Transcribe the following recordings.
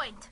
point.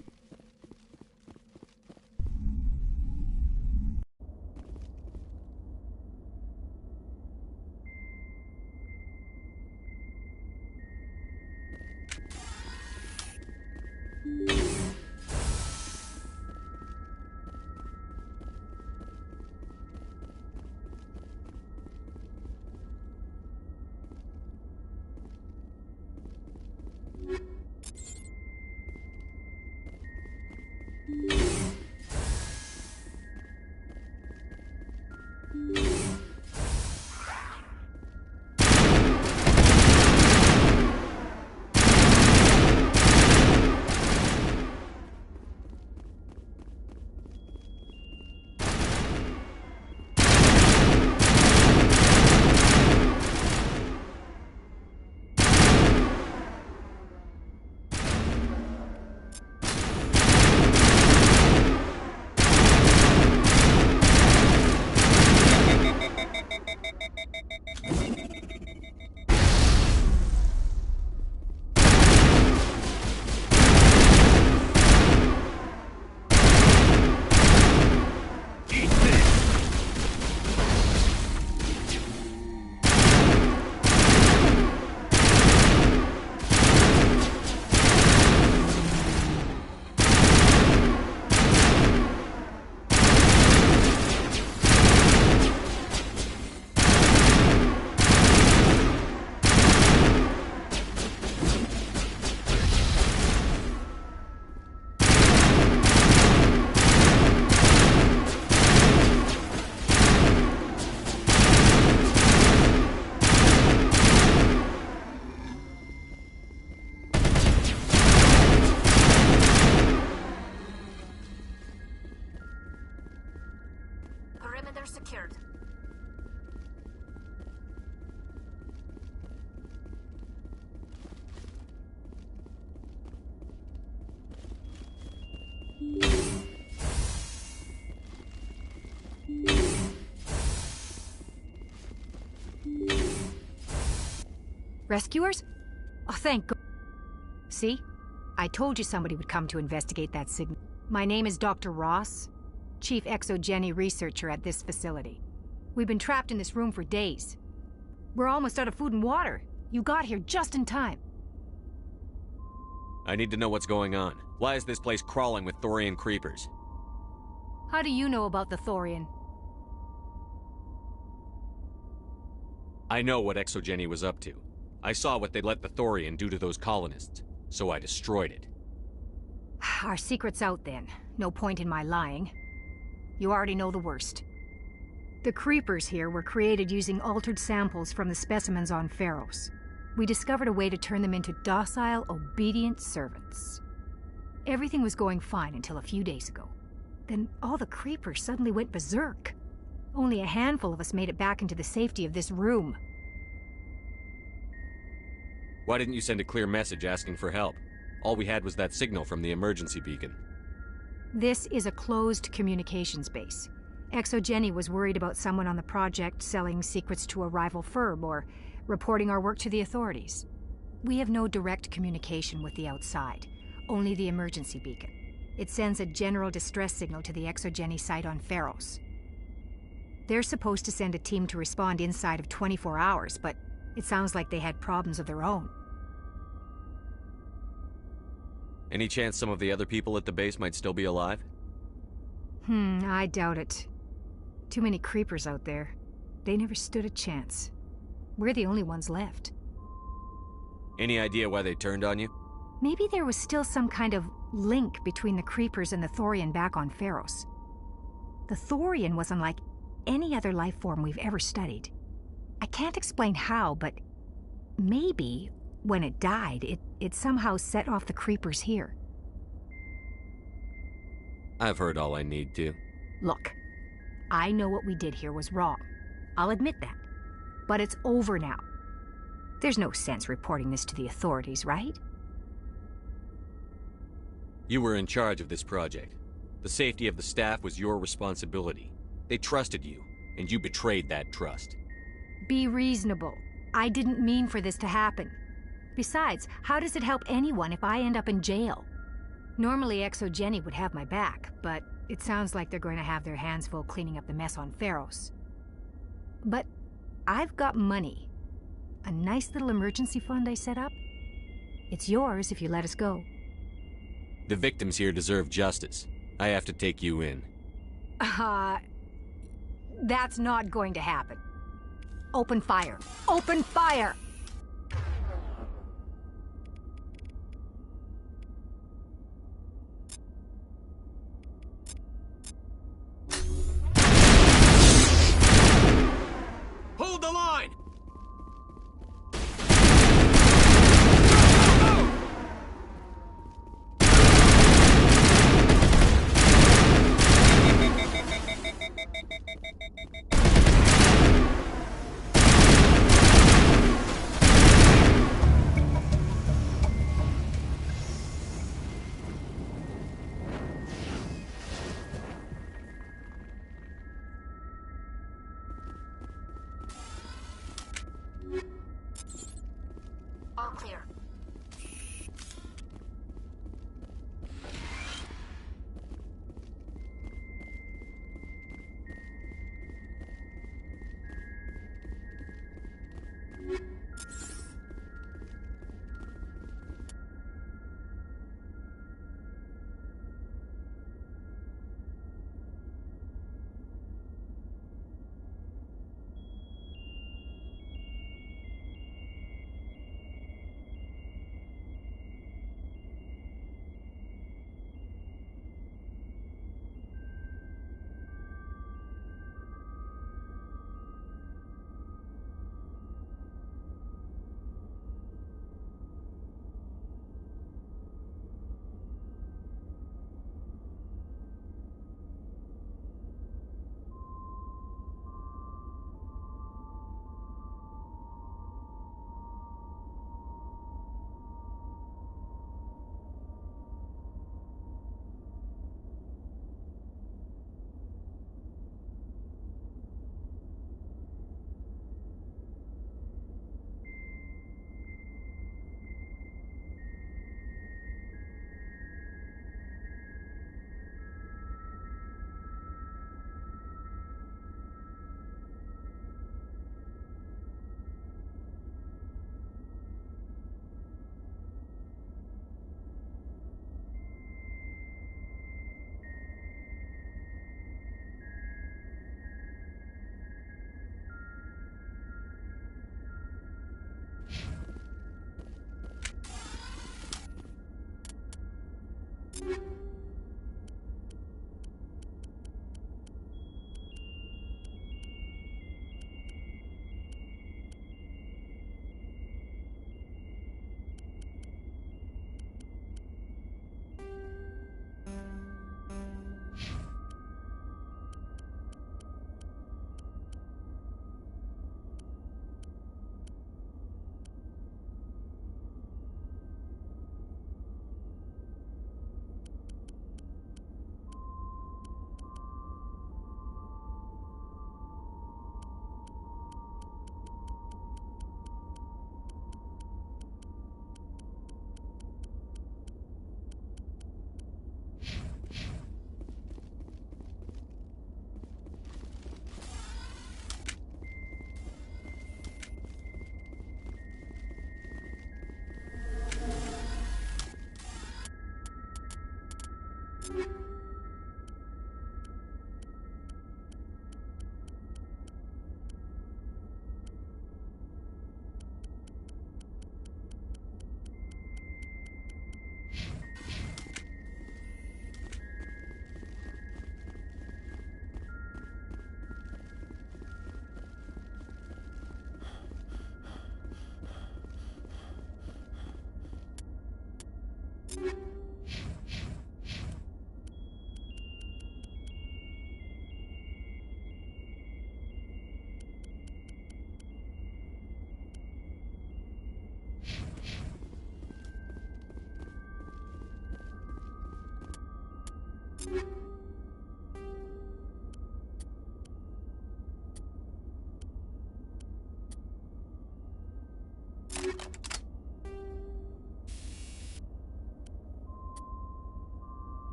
Perimeter secured. Rescuers? Oh, thank God. See? I told you somebody would come to investigate that signal. My name is Dr. Ross, Chief Exogeny Researcher at this facility. We've been trapped in this room for days. We're almost out of food and water. You got here just in time. I need to know what's going on. Why is this place crawling with Thorian creepers? How do you know about the Thorian? I know what Exogeny was up to. I saw what they let the Thorian do to those colonists, so I destroyed it. Our secret's out then. No point in my lying. You already know the worst. The creepers here were created using altered samples from the specimens on Pharos. We discovered a way to turn them into docile, obedient servants. Everything was going fine until a few days ago. Then all the creepers suddenly went berserk. Only a handful of us made it back into the safety of this room. Why didn't you send a clear message asking for help? All we had was that signal from the emergency beacon. This is a closed communications base. Exogeny was worried about someone on the project selling secrets to a rival firm or reporting our work to the authorities. We have no direct communication with the outside, only the emergency beacon. It sends a general distress signal to the Exogeny site on Pharos. They're supposed to send a team to respond inside of 24 hours, but it sounds like they had problems of their own. Any chance some of the other people at the base might still be alive? I doubt it. Too many creepers out there. They never stood a chance. We're the only ones left. Any idea why they turned on you? Maybe there was still some kind of link between the creepers and the Thorian back on Pharos. The Thorian was unlike any other life form we've ever studied. I can't explain how, but maybe when it died, it somehow set off the creepers here. I've heard all I need to. Look, I know what we did here was wrong. I'll admit that. But it's over now. There's no sense reporting this to the authorities, right? You were in charge of this project. The safety of the staff was your responsibility. They trusted you, and you betrayed that trust. Be reasonable. I didn't mean for this to happen. Besides, how does it help anyone if I end up in jail? Normally, Exogeny would have my back, but it sounds like they're going to have their hands full cleaning up the mess on Pharos. But I've got money. A nice little emergency fund I set up. It's yours if you let us go. The victims here deserve justice. I have to take you in. That's not going to happen. Open fire. Open fire! Hold the line! All clear.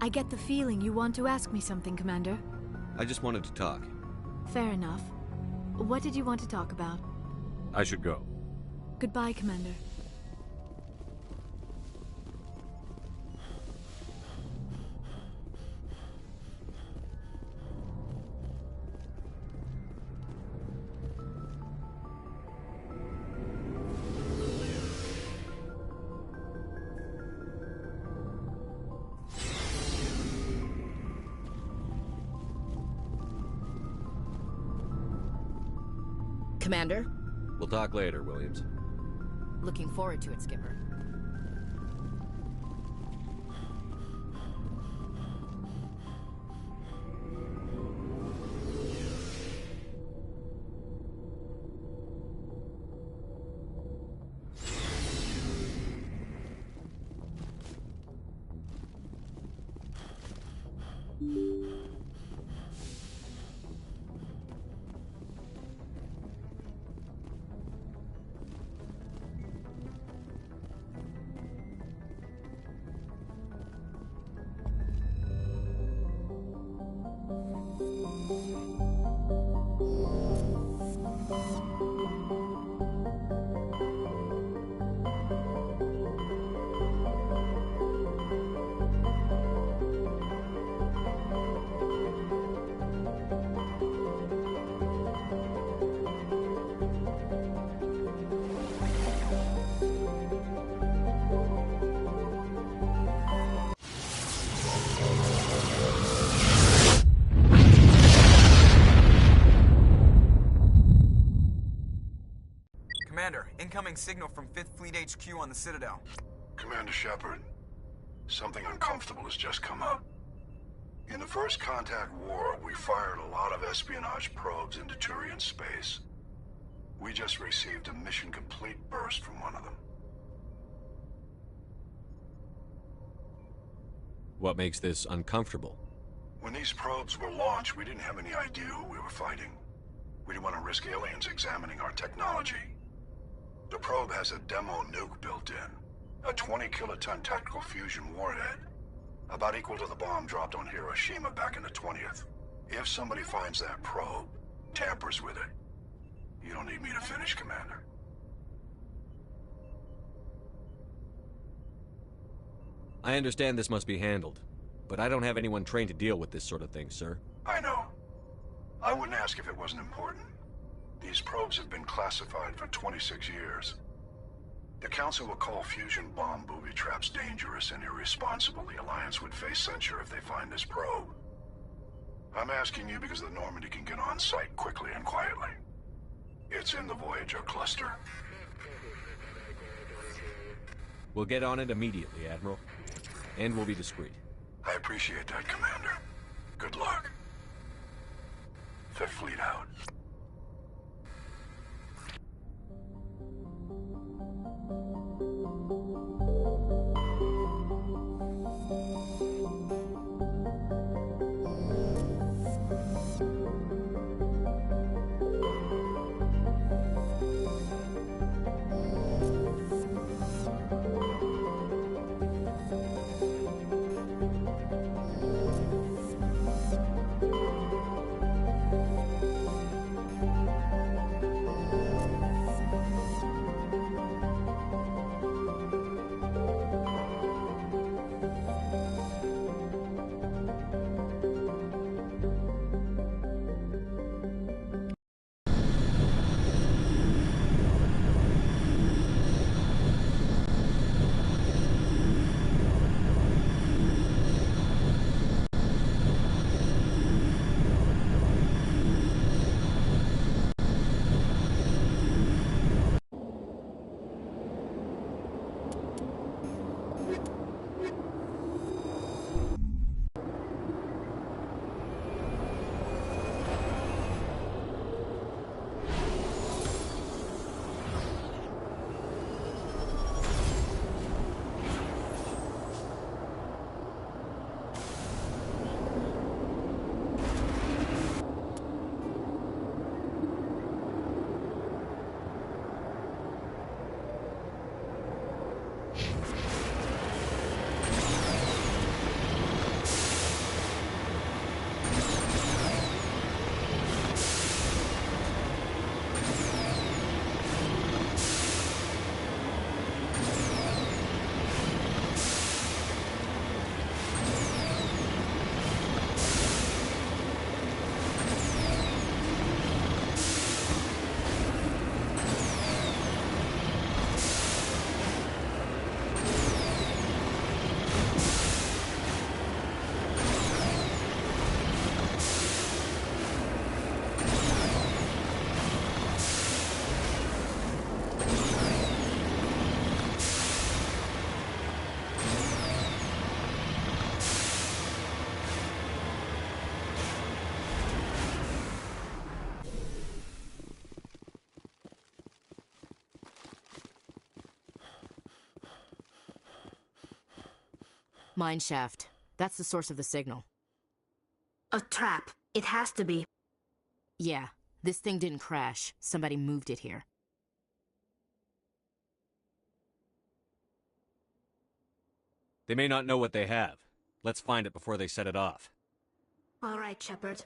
I get the feeling you want to ask me something, Commander. I just wanted to talk. Fair enough. What did you want to talk about? I should go. Goodbye, Commander. Commander? We'll talk later, Williams. Looking forward to it, Skipper. Commander, incoming signal from 5th Fleet HQ on the Citadel. Commander Shepard, something uncomfortable has just come up. In the First Contact War, we fired a lot of espionage probes into Turian space. We just received a mission complete burst from one of them. What makes this uncomfortable? When these probes were launched, we didn't have any idea who we were fighting. We didn't want to risk aliens examining our technology. The probe has a demo nuke built in. A 20-kiloton tactical fusion warhead. About equal to the bomb dropped on Hiroshima back in the 20th. If somebody finds that probe, tampers with it, you don't need me to finish, Commander. I understand this must be handled, but I don't have anyone trained to deal with this sort of thing, sir. I know. I wouldn't ask if it wasn't important. These probes have been classified for 26 years. The Council will call fusion bomb booby traps dangerous and irresponsible. The Alliance would face censure if they find this probe. I'm asking you because the Normandy can get on site quickly and quietly. It's in the Voyager cluster. We'll get on it immediately, Admiral. And we'll be discreet. I appreciate that, Commander. Good luck. Fifth Fleet out. Mine shaft. That's the source of the signal. A trap. It has to be. Yeah, this thing didn't crash. Somebody moved it here. They may not know what they have. Let's find it before they set it off. All right, Shepard.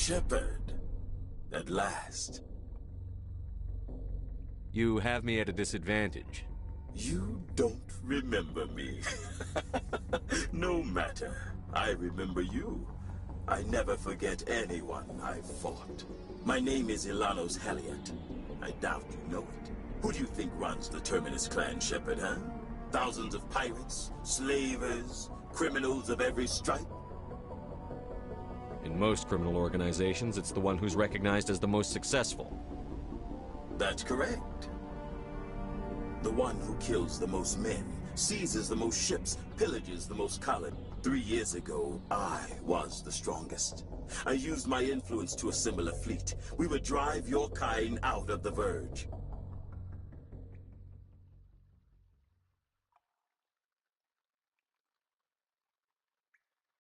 Shepard. At last. You have me at a disadvantage. You don't remember me. No matter. I remember you. I never forget anyone I've fought. My name is Ilanos Heliot. I doubt you know it. Who do you think runs the Terminus clan, Shepard, huh? Thousands of pirates, slavers, criminals of every stripe? In most criminal organizations, it's the one who's recognized as the most successful. That's correct. The one who kills the most men, seizes the most ships, pillages the most colony. 3 years ago, I was the strongest. I used my influence to assemble a fleet. We would drive your kind out of the Verge.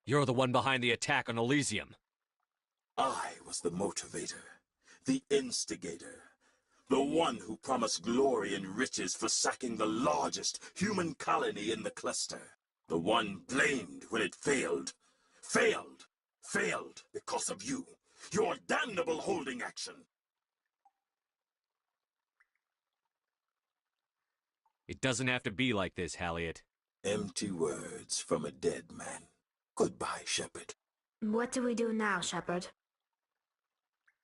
You're the one behind the attack on Elysium. I was the motivator, the instigator, the one who promised glory and riches for sacking the largest human colony in the cluster. The one blamed when it failed. Failed. Failed because of you. Your damnable holding action. It doesn't have to be like this, Haliot. Empty words from a dead man. Goodbye, Shepard. What do we do now, Shepard?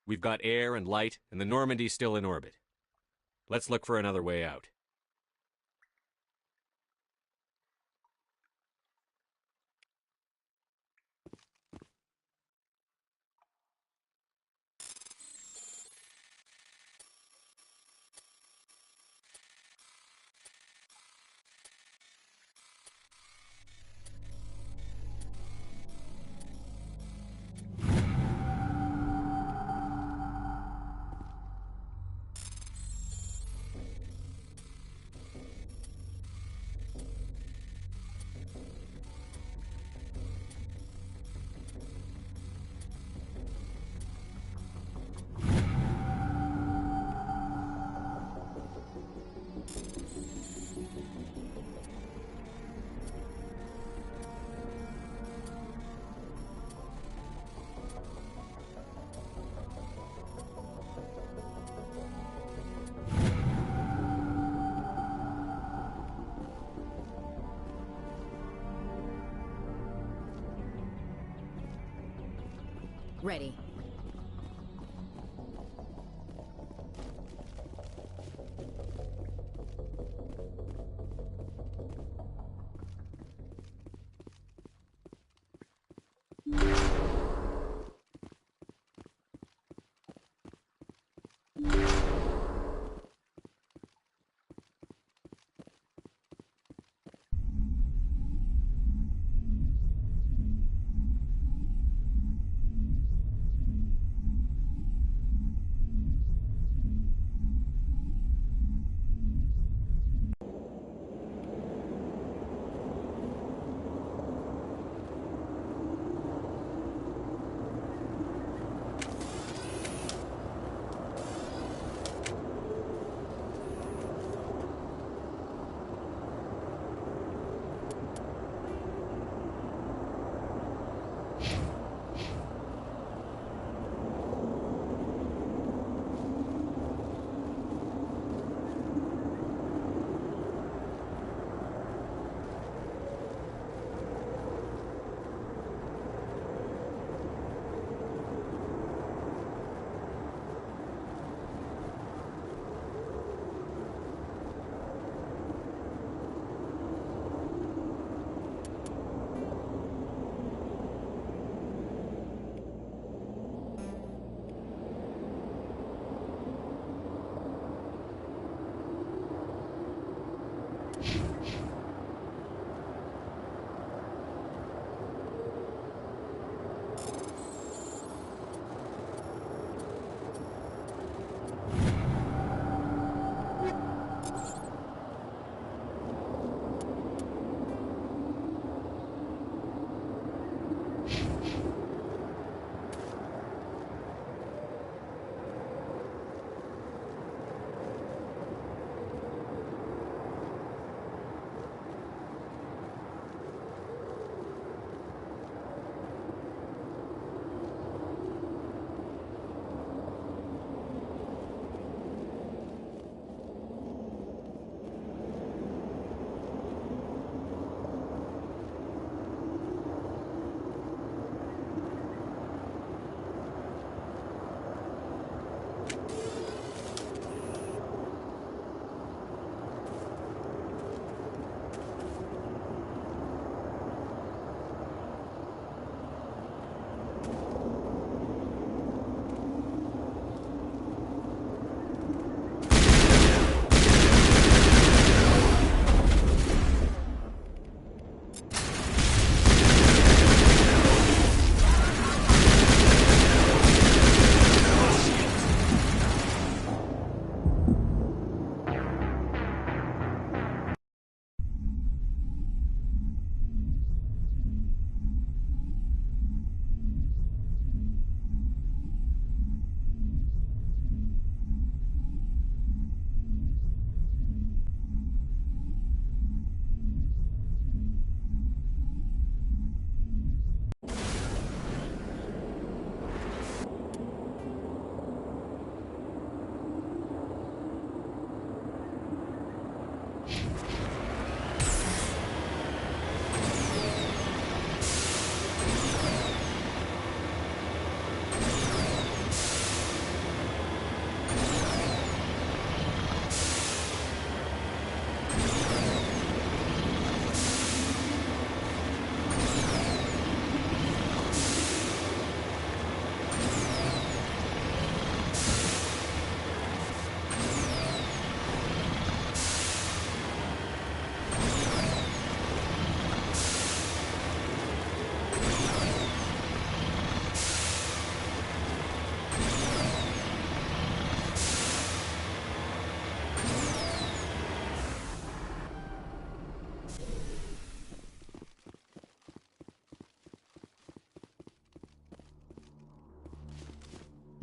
We've got air and light, and the Normandy's still in orbit. Let's look for another way out. Ready.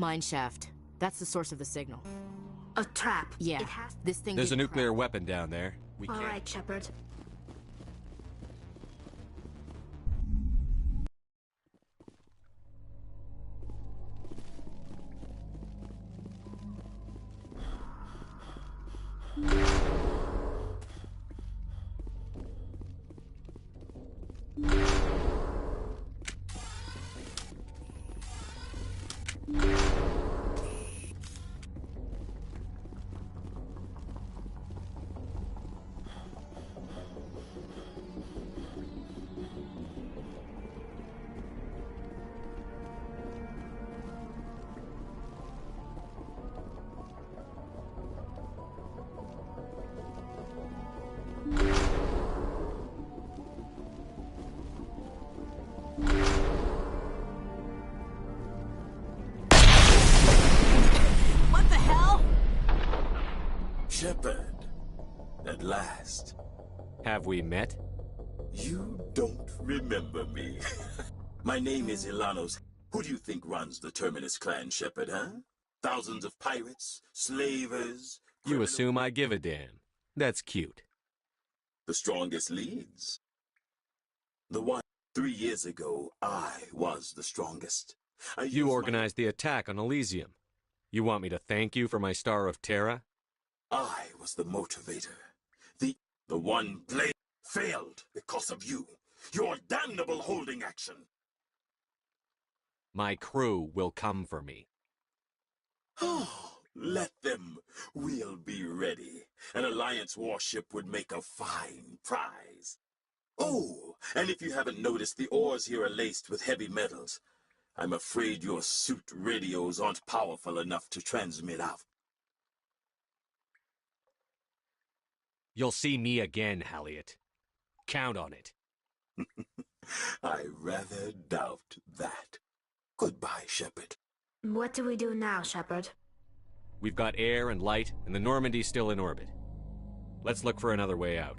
Mine shaft. That's the source of the signal. A trap. Yeah, It has... this thing There's a didn't nuclear crash. weapon down there. We All can't... right, Shepard. What the hell? Shepard, at last. Have we met? You don't remember me. My name is Ilanos. Who do you think runs the Terminus clan, Shepard, huh? Thousands of pirates, slavers... You assume I give a damn. That's cute. The strongest leads. The one 3 years ago, I was the strongest. You organized the attack on Elysium. You want me to thank you for my Star of Terra? I was the motivator. The one blade failed because of you. Your damnable holding action. My crew will come for me. Oh, let them. We'll be ready. An Alliance warship would make a fine prize. Oh, and if you haven't noticed, the ores here are laced with heavy metals. I'm afraid your suit radios aren't powerful enough to transmit out. You'll see me again, Halliot. Count on it. I rather doubt that. Goodbye, Shepard. What do we do now, Shepard? We've got air and light, and the Normandy's still in orbit. Let's look for another way out.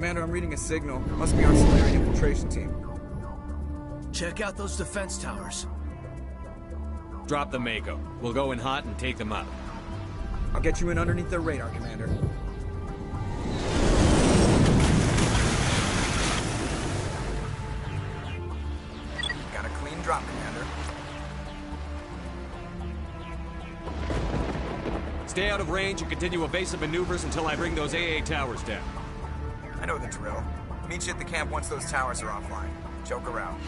Commander, I'm reading a signal. Must be our Solarian infiltration team. Check out those defense towers. Drop the Mako. We'll go in hot and take them out. I'll get you in underneath their radar, Commander. Got a clean drop, Commander. Stay out of range and continue evasive maneuvers until I bring those AA towers down. I know the drill. Meet you at the camp once those towers are offline. Joke around.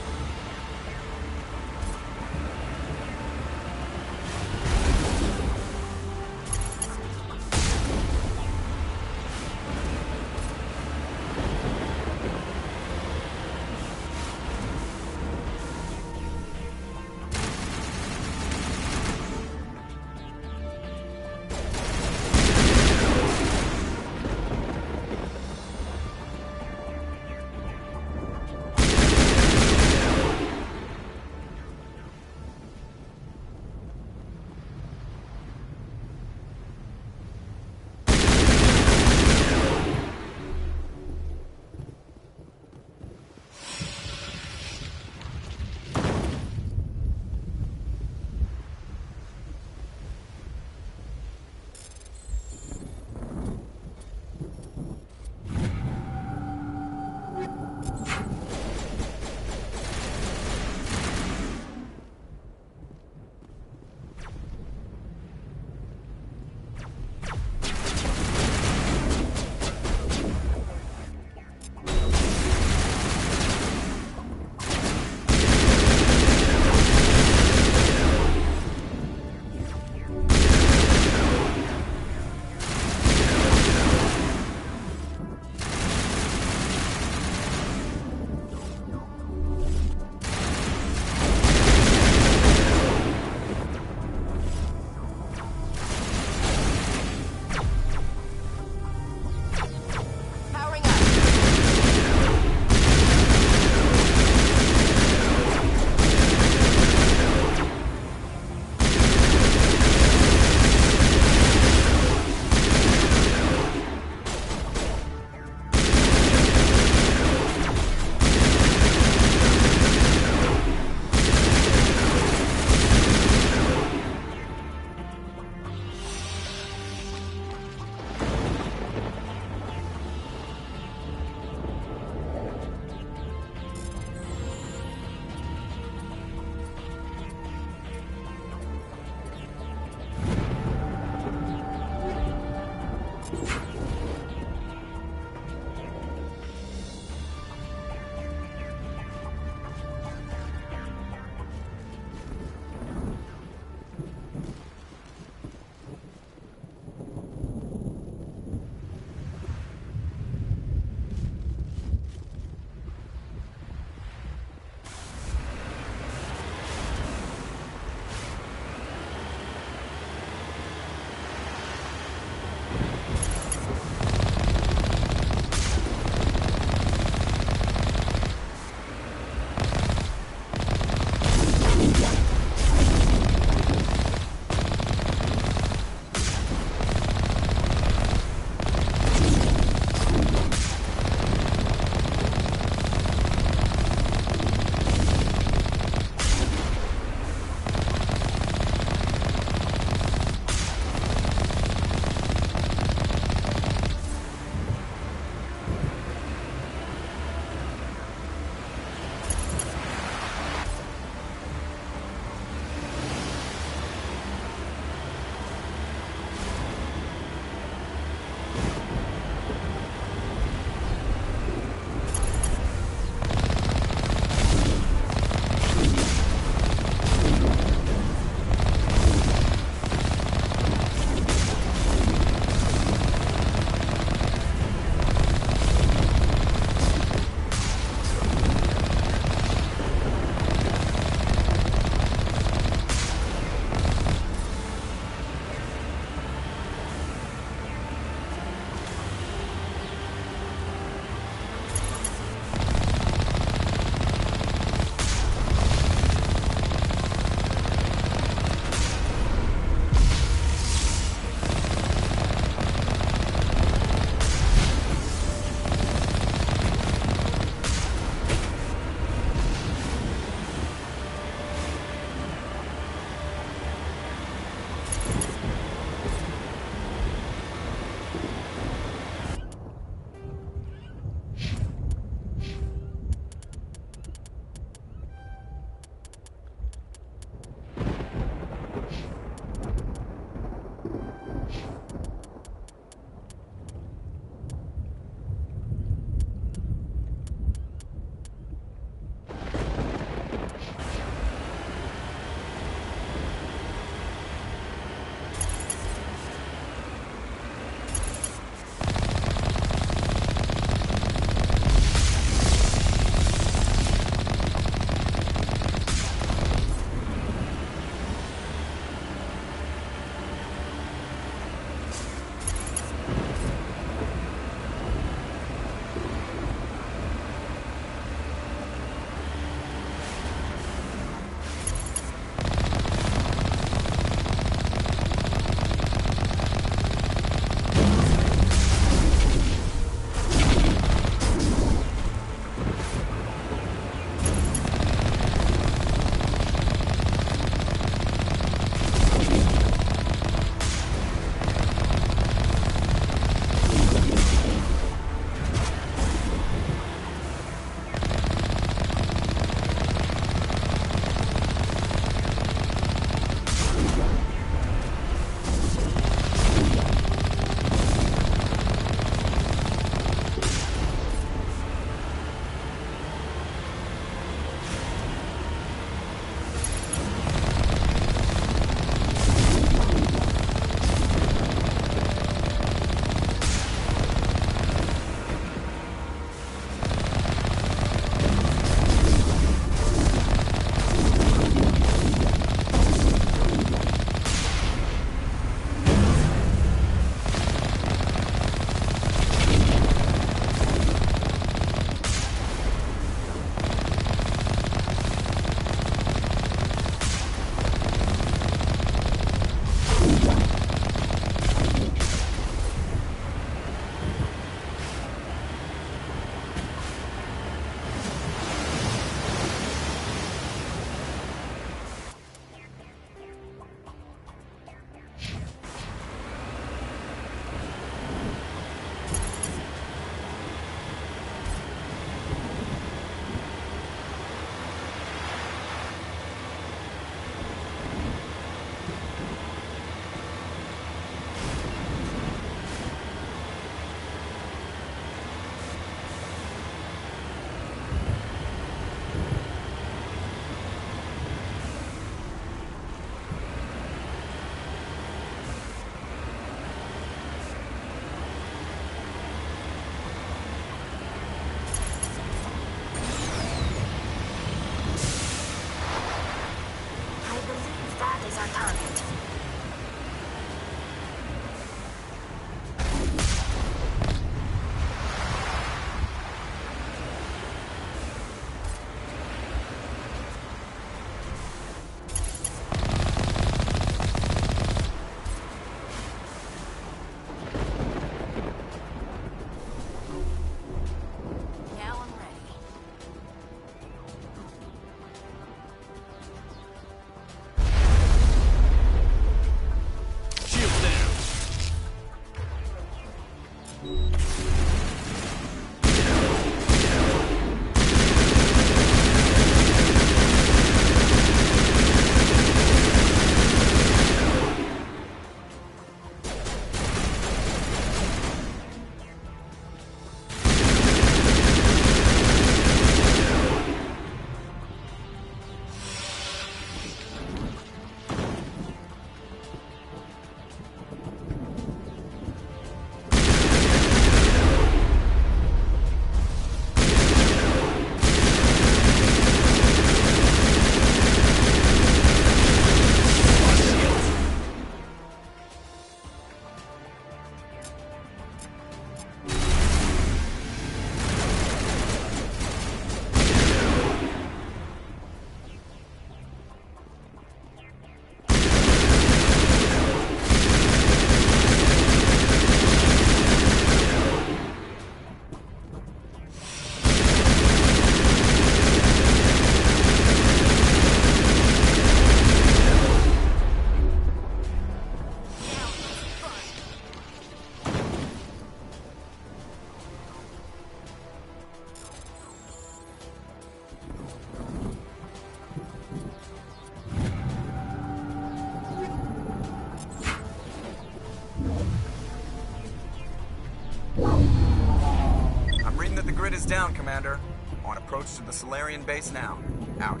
down, Commander. On approach to the Solarian base now. Out.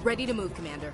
Ready to move, Commander.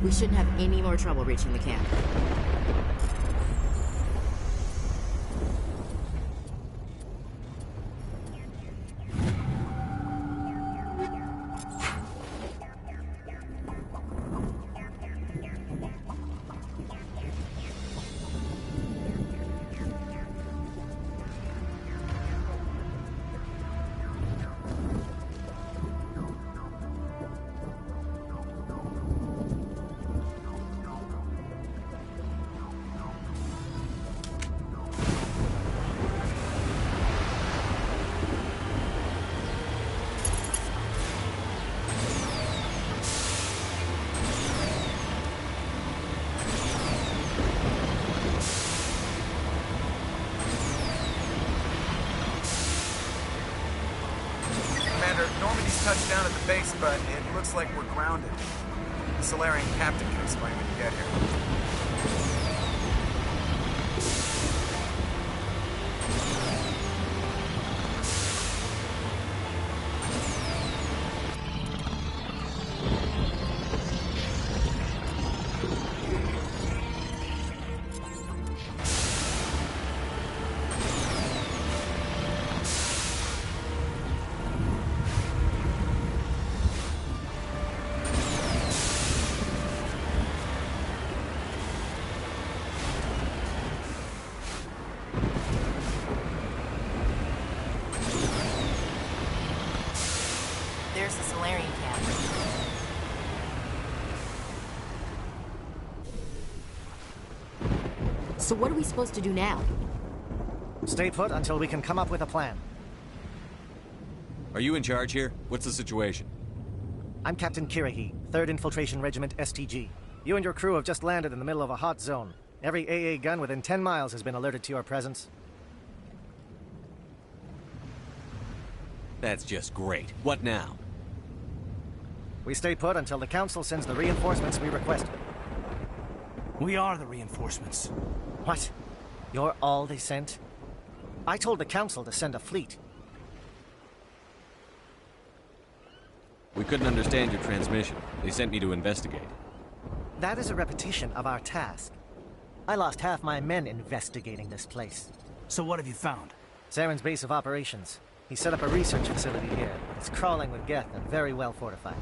We shouldn't have any more trouble reaching the camp. Normandy's touched down at the base, but it looks like we're grounded. The Solarian captain can explain when you get here. Where's the Solarian camp? So what are we supposed to do now? Stay put until we can come up with a plan. Are you in charge here? What's the situation? I'm Captain Kirahi, 3rd Infiltration Regiment STG. You and your crew have just landed in the middle of a hot zone. Every AA gun within 10 miles has been alerted to your presence. That's just great. What now? We stay put until the Council sends the reinforcements we requested. We are the reinforcements. What? You're all they sent? I told the Council to send a fleet. We couldn't understand your transmission. They sent me to investigate. That is a repetition of our task. I lost half my men investigating this place. So what have you found? Saren's base of operations. He set up a research facility here. It's crawling with Geth and very well fortified.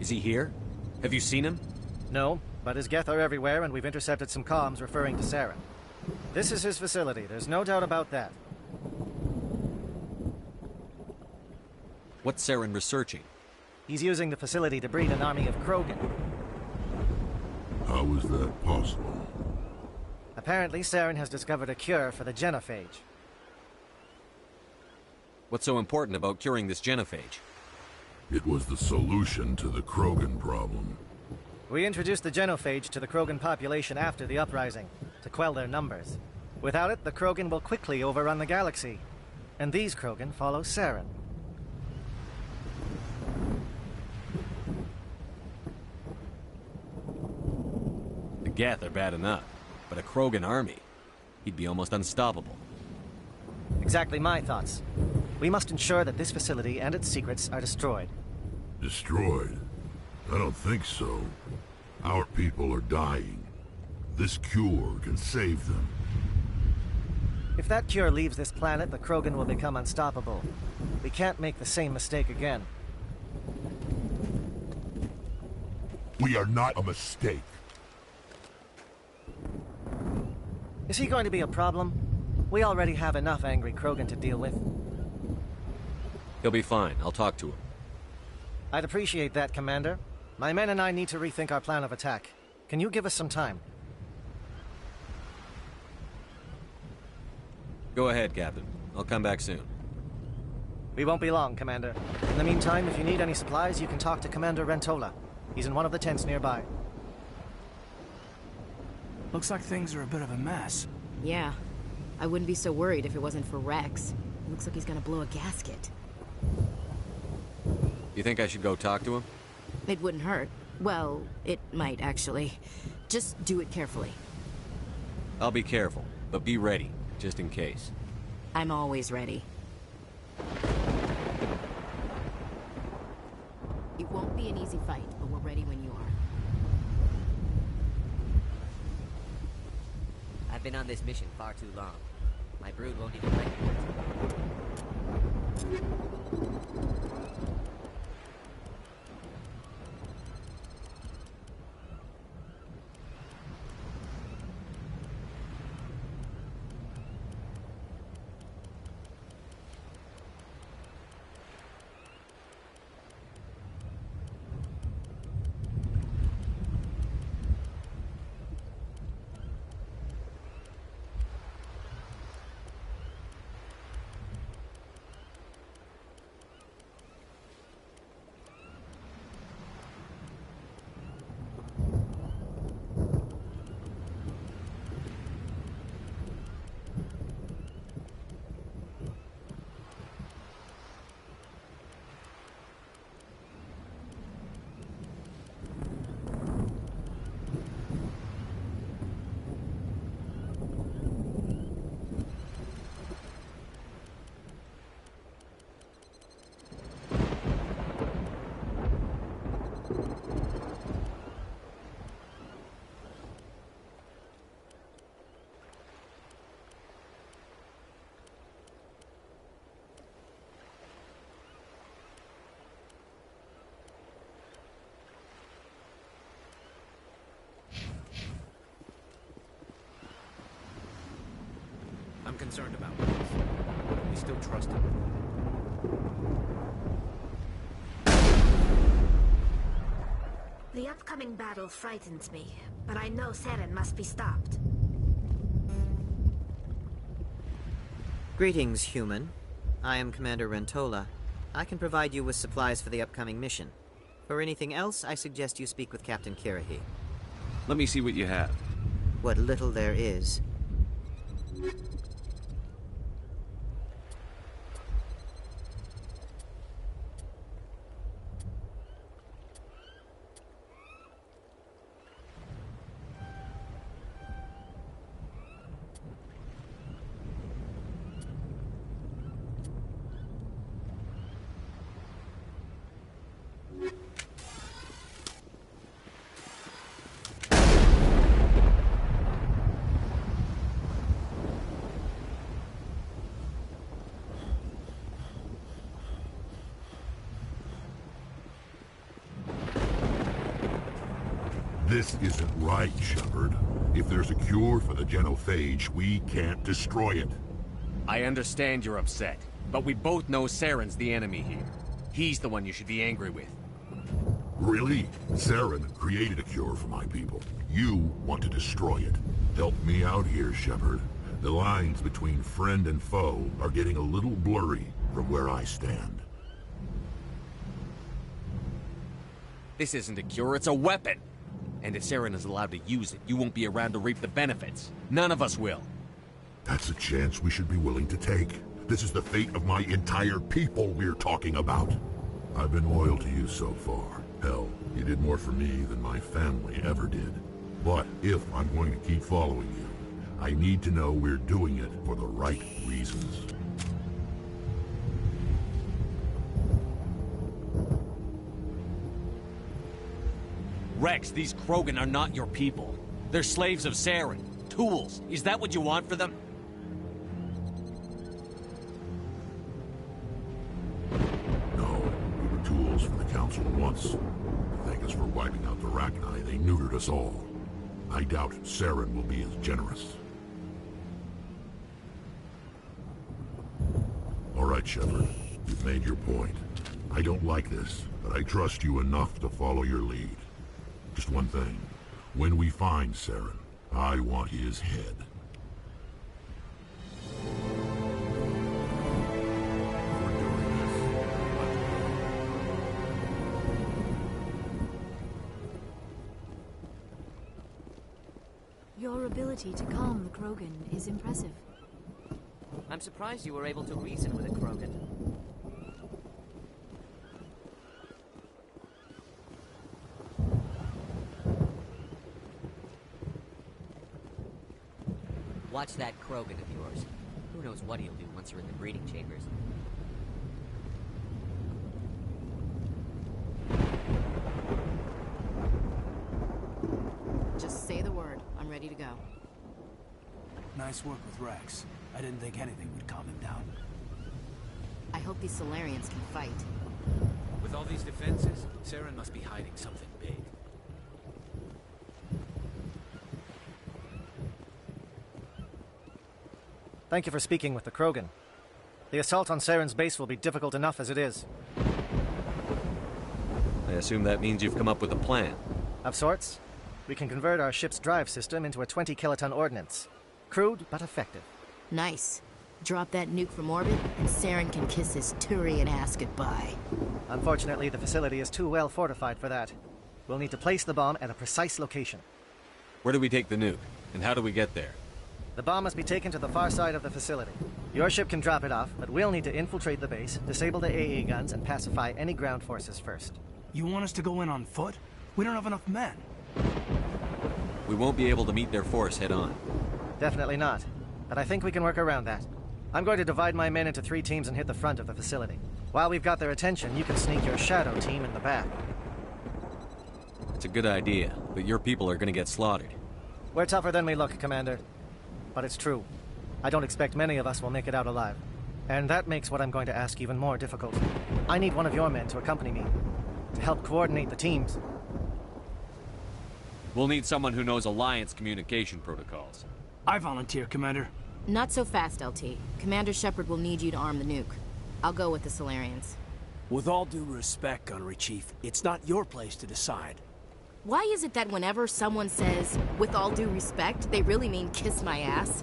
Is he here? Have you seen him? No, but his Geth are everywhere, and we've intercepted some comms referring to Saren. This is his facility, there's no doubt about that. What's Saren researching? He's using the facility to breed an army of Krogan. How is that possible? Apparently, Saren has discovered a cure for the genophage. What's so important about curing this genophage? It was the solution to the Krogan problem. We introduced the genophage to the Krogan population after the uprising, to quell their numbers. Without it, the Krogan will quickly overrun the galaxy. And these Krogan follow Saren. The Geth are bad enough, but a Krogan army, he'd be almost unstoppable. Exactly my thoughts. We must ensure that this facility and its secrets are destroyed. Destroyed? I don't think so. Our people are dying. This cure can save them. If that cure leaves this planet, the Krogan will become unstoppable. We can't make the same mistake again. We are not a mistake. Is he going to be a problem? We already have enough angry Krogan to deal with. He'll be fine. I'll talk to him. I'd appreciate that, Commander. My men and I need to rethink our plan of attack. Can you give us some time? Go ahead, Captain. I'll come back soon. We won't be long, Commander. In the meantime, if you need any supplies, you can talk to Commander Rentola. He's in one of the tents nearby. Looks like things are a bit of a mess. Yeah. I wouldn't be so worried if it wasn't for Rex. It looks like he's gonna blow a gasket. You think I should go talk to him? It wouldn't hurt. Well, it might, actually. Just do it carefully. I'll be careful, but be ready, just in case. I'm always ready. It won't be an easy fight, but we're ready when you are. I've been on this mission far too long. My brood won't even recognize me. I'm concerned about Rex. We still trust him. The upcoming battle frightens me, but I know Saren must be stopped. Greetings, human. I am Commander Rentola. I can provide you with supplies for the upcoming mission. For anything else, I suggest you speak with Captain Kirahi. Let me see what you have. What little there is. This isn't right, Shepard. If there's a cure for the genophage, we can't destroy it. I understand you're upset, but we both know Saren's the enemy here. He's the one you should be angry with. Really? Saren created a cure for my people. You want to destroy it. Help me out here, Shepard. The lines between friend and foe are getting a little blurry from where I stand. This isn't a cure, it's a weapon! And if Saren is allowed to use it, you won't be around to reap the benefits. None of us will. That's a chance we should be willing to take. This is the fate of my entire people we're talking about. I've been loyal to you so far. Hell, you did more for me than my family ever did. But if I'm going to keep following you, I need to know we're doing it for the right reasons. Rex, these Krogan are not your people. They're slaves of Saren. Tools. Is that what you want for them? No, we were tools for the Council once. To thank us for wiping out the Rachni, they neutered us all. I doubt Saren will be as generous. All right, Shepard. You've made your point. I don't like this, but I trust you enough to follow your lead. Just one thing. When we find Saren, I want his head. Your ability to calm the Krogan is impressive. I'm surprised you were able to reason with a Krogan. Watch that Krogan of yours. Who knows what he'll do once you're in the breeding chambers. Just say the word. I'm ready to go. Nice work with Rex. I didn't think anything would calm him down. I hope these Solarians can fight. With all these defenses, Saren must be hiding something big. Thank you for speaking with the Krogan. The assault on Saren's base will be difficult enough as it is. I assume that means you've come up with a plan. Of sorts. We can convert our ship's drive system into a 20-kiloton ordnance. Crude, but effective. Nice. Drop that nuke from orbit, and Saren can kiss his Turian ass goodbye. Unfortunately, the facility is too well fortified for that. We'll need to place the bomb at a precise location. Where do we take the nuke? And how do we get there? The bomb must be taken to the far side of the facility. Your ship can drop it off, but we'll need to infiltrate the base, disable the AA guns, and pacify any ground forces first. You want us to go in on foot? We don't have enough men. We won't be able to meet their force head-on. Definitely not. But I think we can work around that. I'm going to divide my men into 3 teams and hit the front of the facility. While we've got their attention, you can sneak your shadow team in the back. It's a good idea, but your people are gonna get slaughtered. We're tougher than we look, Commander. But it's true. I don't expect many of us will make it out alive. And that makes what I'm going to ask even more difficult. I need one of your men to accompany me, to help coordinate the teams. We'll need someone who knows Alliance communication protocols. I volunteer, Commander. Not so fast, LT. Commander Shepard will need you to arm the nuke. I'll go with the Solarians. With all due respect, Gunnery Chief, it's not your place to decide. Why is it that whenever someone says, with all due respect, they really mean kiss my ass?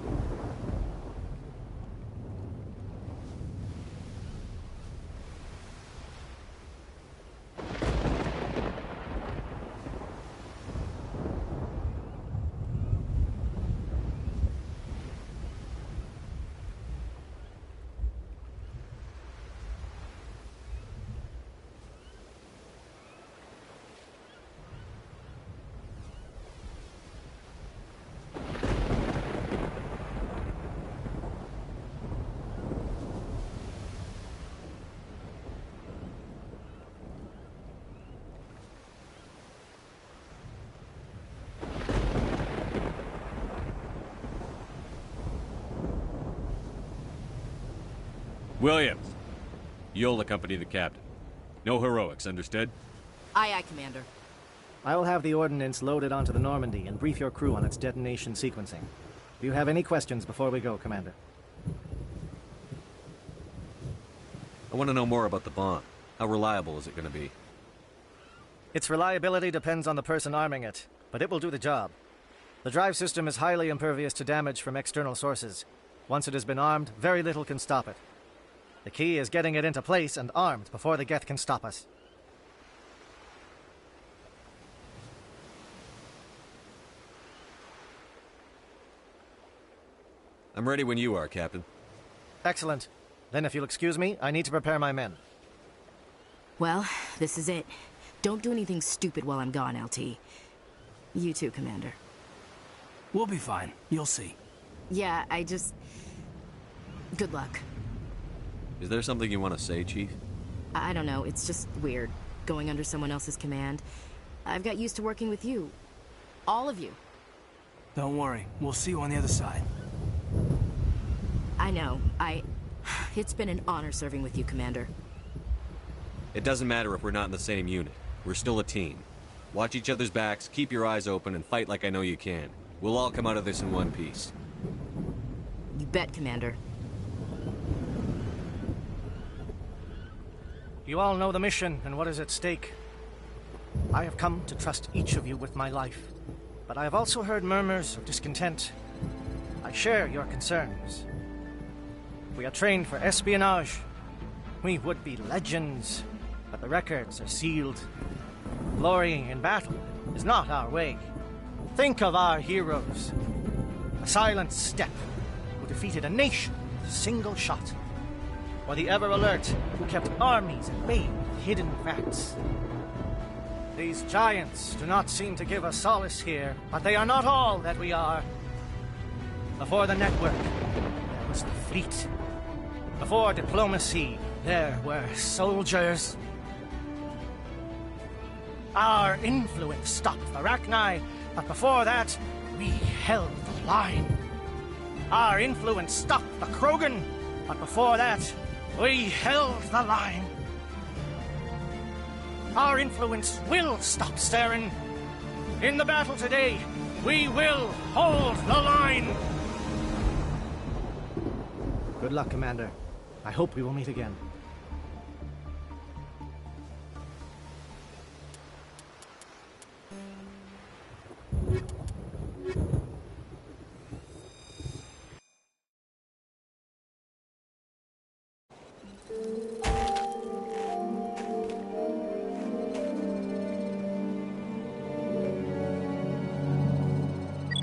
Williams, you'll accompany the captain. No heroics, understood? Aye, aye, Commander. I will have the ordnance loaded onto the Normandy and brief your crew on its detonation sequencing. Do you have any questions before we go, Commander? I want to know more about the bomb. How reliable is it going to be? Its reliability depends on the person arming it, but it will do the job. The drive system is highly impervious to damage from external sources. Once it has been armed, very little can stop it. The key is getting it into place and armed before the Geth can stop us. I'm ready when you are, Captain. Excellent. Then if you'll excuse me, I need to prepare my men. Well, this is it. Don't do anything stupid while I'm gone, LT. You too, Commander. We'll be fine. You'll see. Yeah, good luck. Is there something you want to say, Chief? I don't know, it's just weird, going under someone else's command. I've got used to working with you. All of you. Don't worry, we'll see you on the other side. I know, it's been an honor serving with you, Commander. It doesn't matter if we're not in the same unit. We're still a team. Watch each other's backs, keep your eyes open, and fight like I know you can. We'll all come out of this in one piece. You bet, Commander. You all know the mission and what is at stake. I have come to trust each of you with my life, but I have also heard murmurs of discontent. I share your concerns. We are trained for espionage. We would be legends, but the records are sealed. Glorying in battle is not our way. Think of our heroes. A silent step who defeated a nation with a single shot. Or the ever-alert who kept armies at bay with hidden facts. These giants do not seem to give us solace here, but they are not all that we are. Before the network, there was the fleet. Before diplomacy, there were soldiers. Our influence stopped the Arachni, but before that, we held the line. Our influence stopped the Krogan, but before that, we held the line. Our influence will stop Saren. In the battle today, we will hold the line. Good luck, Commander. I hope we will meet again.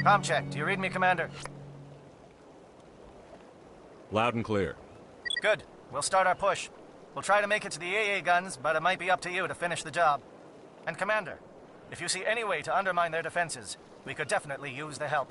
Com check. Do you read me, Commander? Loud and clear. Good. We'll start our push. We'll try to make it to the AA guns, but it might be up to you to finish the job. And Commander, if you see any way to undermine their defenses, we could definitely use the help.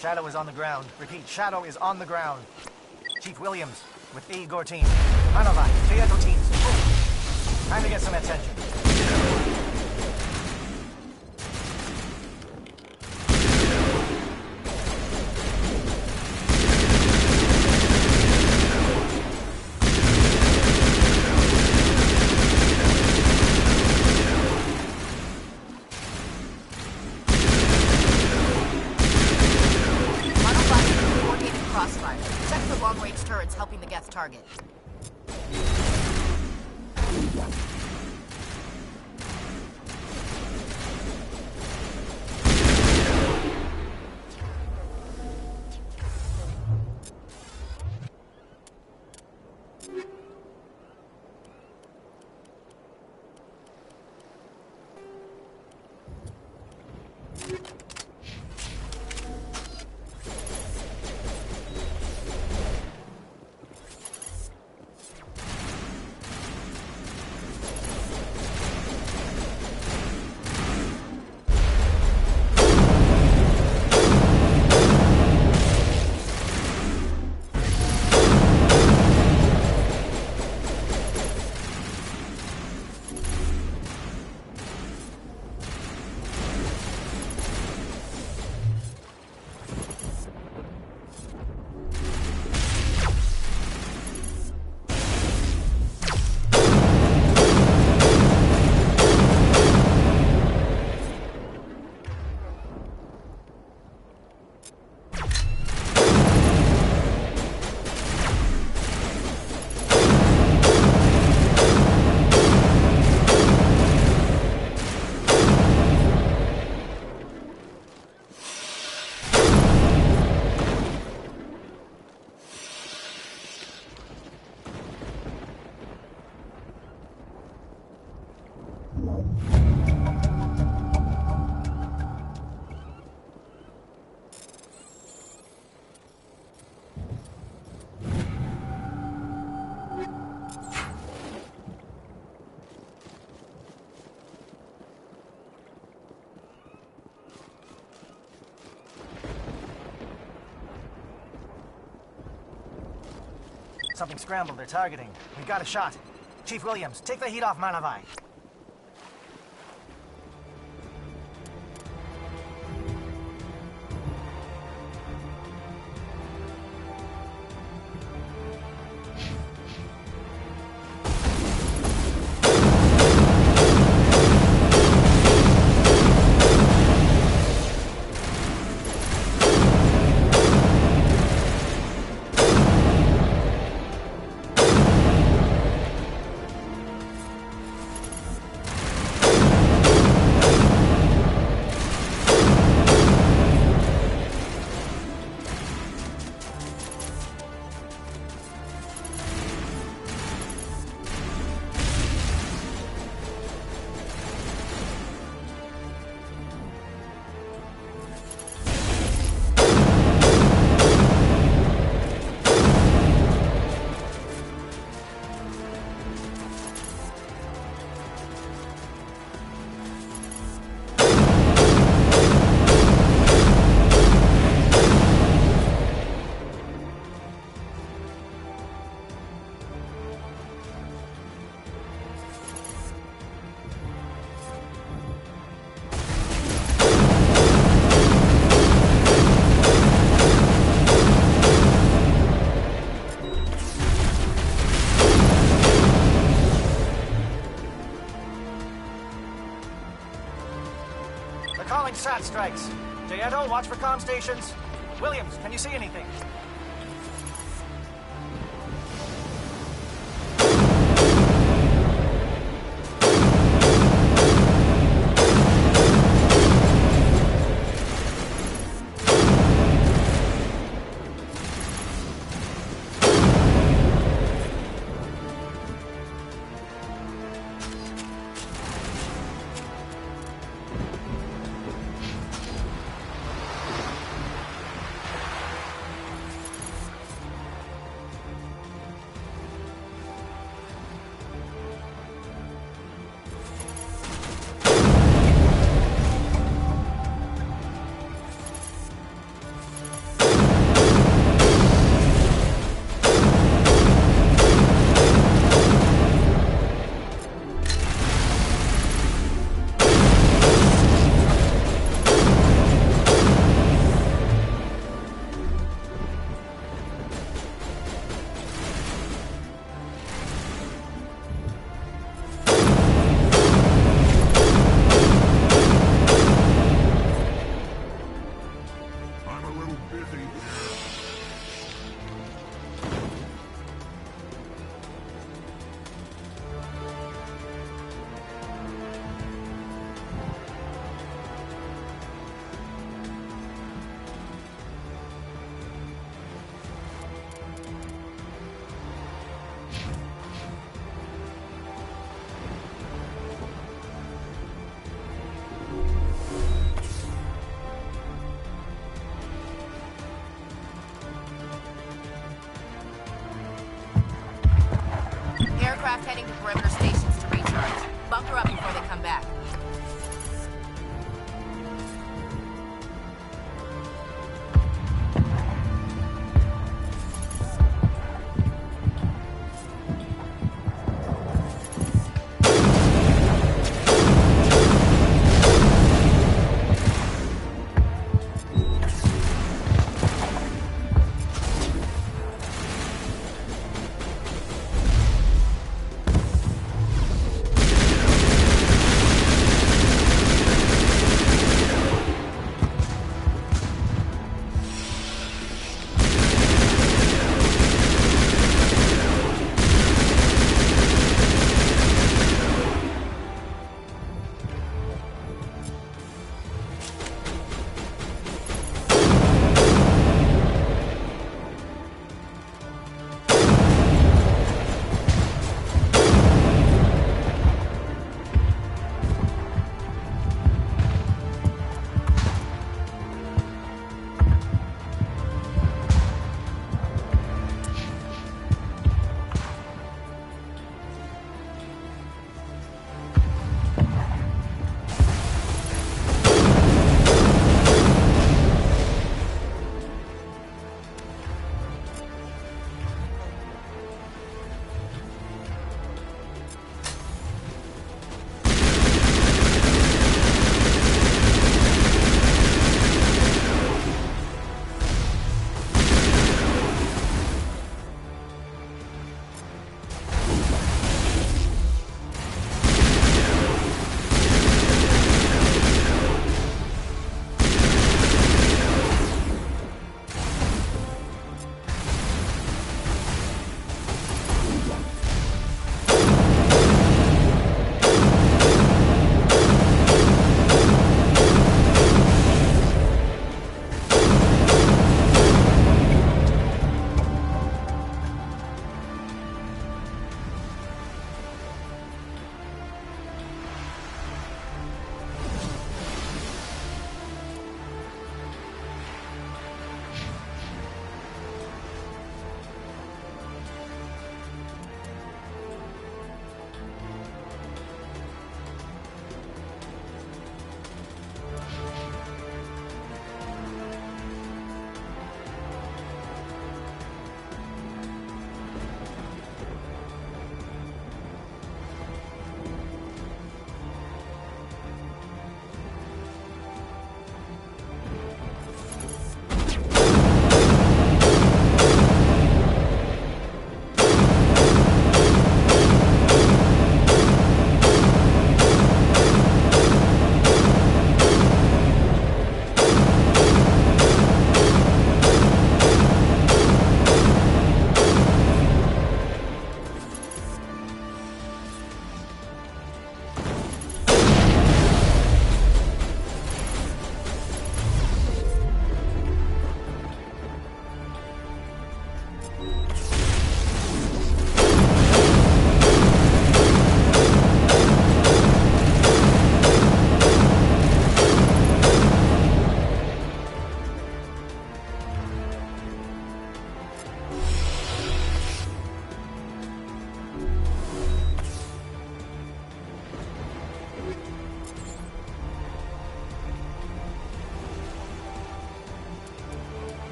Shadow is on the ground. Repeat, Shadow is on the ground. Chief Williams with Igor team. Manova, Pietro teams. Boom. Time to get some attention. Helping the Geth target. Something scrambled. They're targeting. We got a shot. Chief Williams, take the heat off Manavai. Calling SAT strikes. Jaeto, watch for comm stations. Williams, can you see anything? Aircraft heading to perimeter stations to recharge. Bunker up before they come back.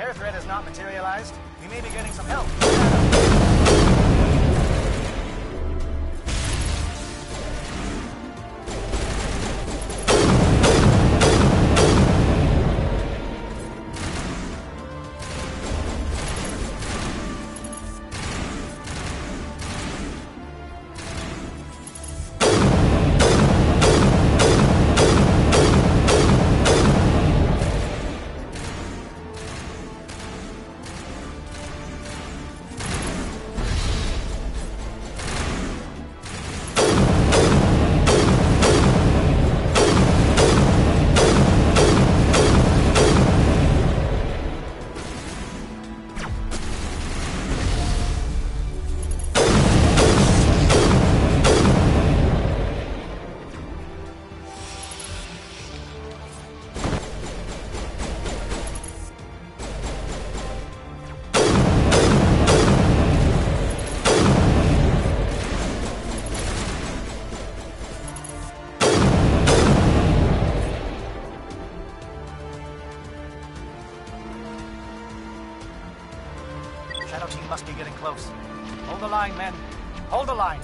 air threat has not materialized. We may be getting some help. Shadow team must be getting close. Hold the line, men. Hold the line.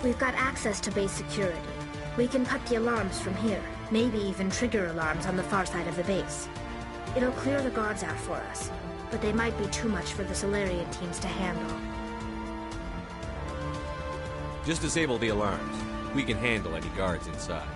We've got access to base security. We can cut the alarms from here, maybe even trigger alarms on the far side of the base. It'll clear the guards out for us, but they might be too much for the Solarian teams to handle. Just disable the alarms. We can handle any guards inside.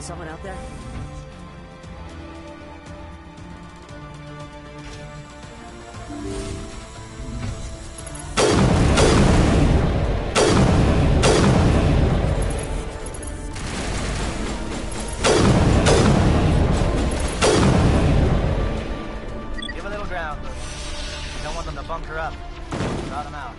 Is someone out there? Give a little ground, Luke. You don't want them to bunker up. Draw them out.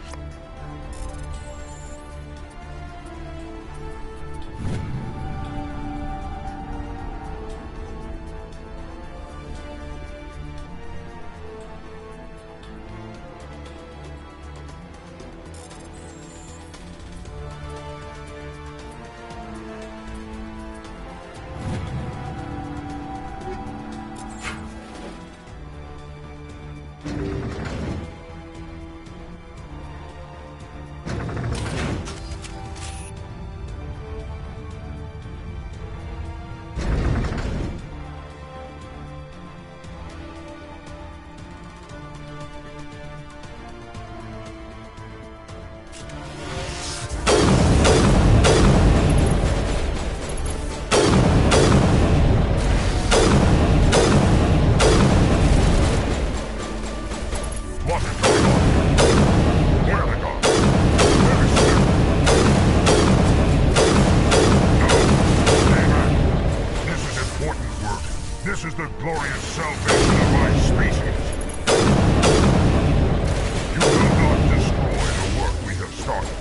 This is the glorious salvation of my species. You will not destroy the work we have started.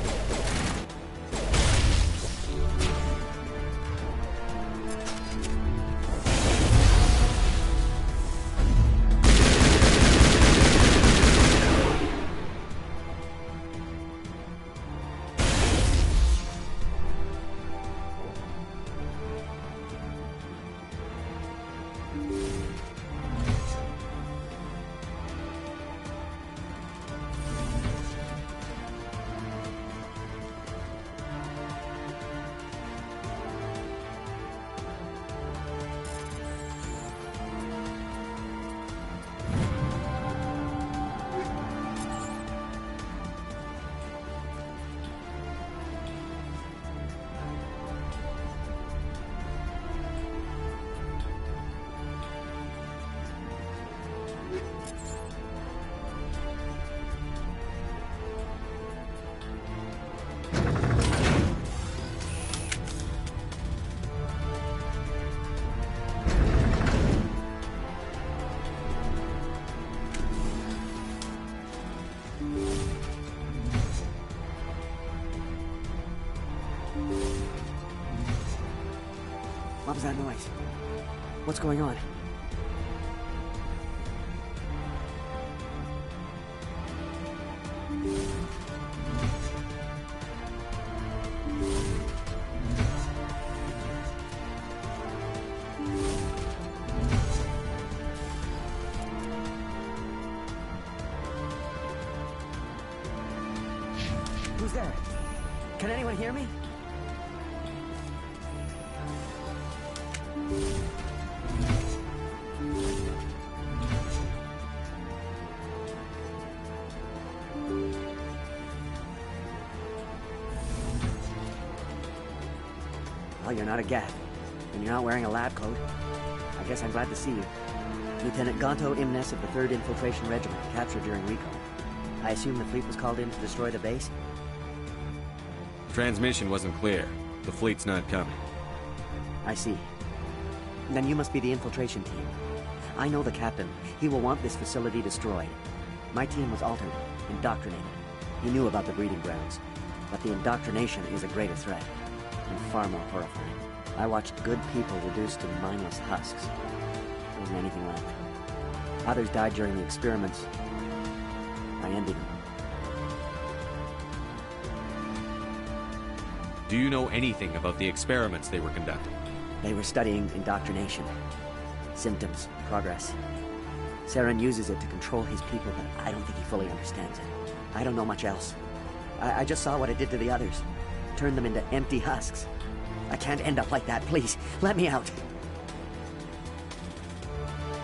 What was that noise? What's going on? Who's there? Can anyone hear me? Well, you're not a Gath, and you're not wearing a lab coat. I guess I'm glad to see you. Lieutenant Gonto Imnes of the 3rd Infiltration Regiment, captured during recon. I assume the fleet was called in to destroy the base? Transmission wasn't clear. The fleet's not coming. I see. Then you must be the infiltration team. I know the captain. He will want this facility destroyed. My team was altered, indoctrinated. He knew about the breeding grounds. But the indoctrination is a greater threat, and far more horrifying. I watched good people reduced to mindless husks. There wasn't anything left. Others died during the experiments. I envied them. Do you know anything about the experiments they were conducting? They were studying indoctrination. Symptoms, progress. Saren uses it to control his people, but I don't think he fully understands it. I don't know much else. I just saw what it did to the others. Turned them into empty husks. I can't end up like that, please. Let me out.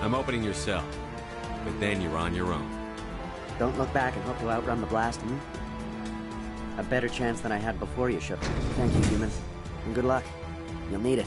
I'm opening your cell, but then you're on your own. Don't look back and hope to outrun the blast, A better chance than I had before you shook. Thank you, human. And good luck. You'll need it.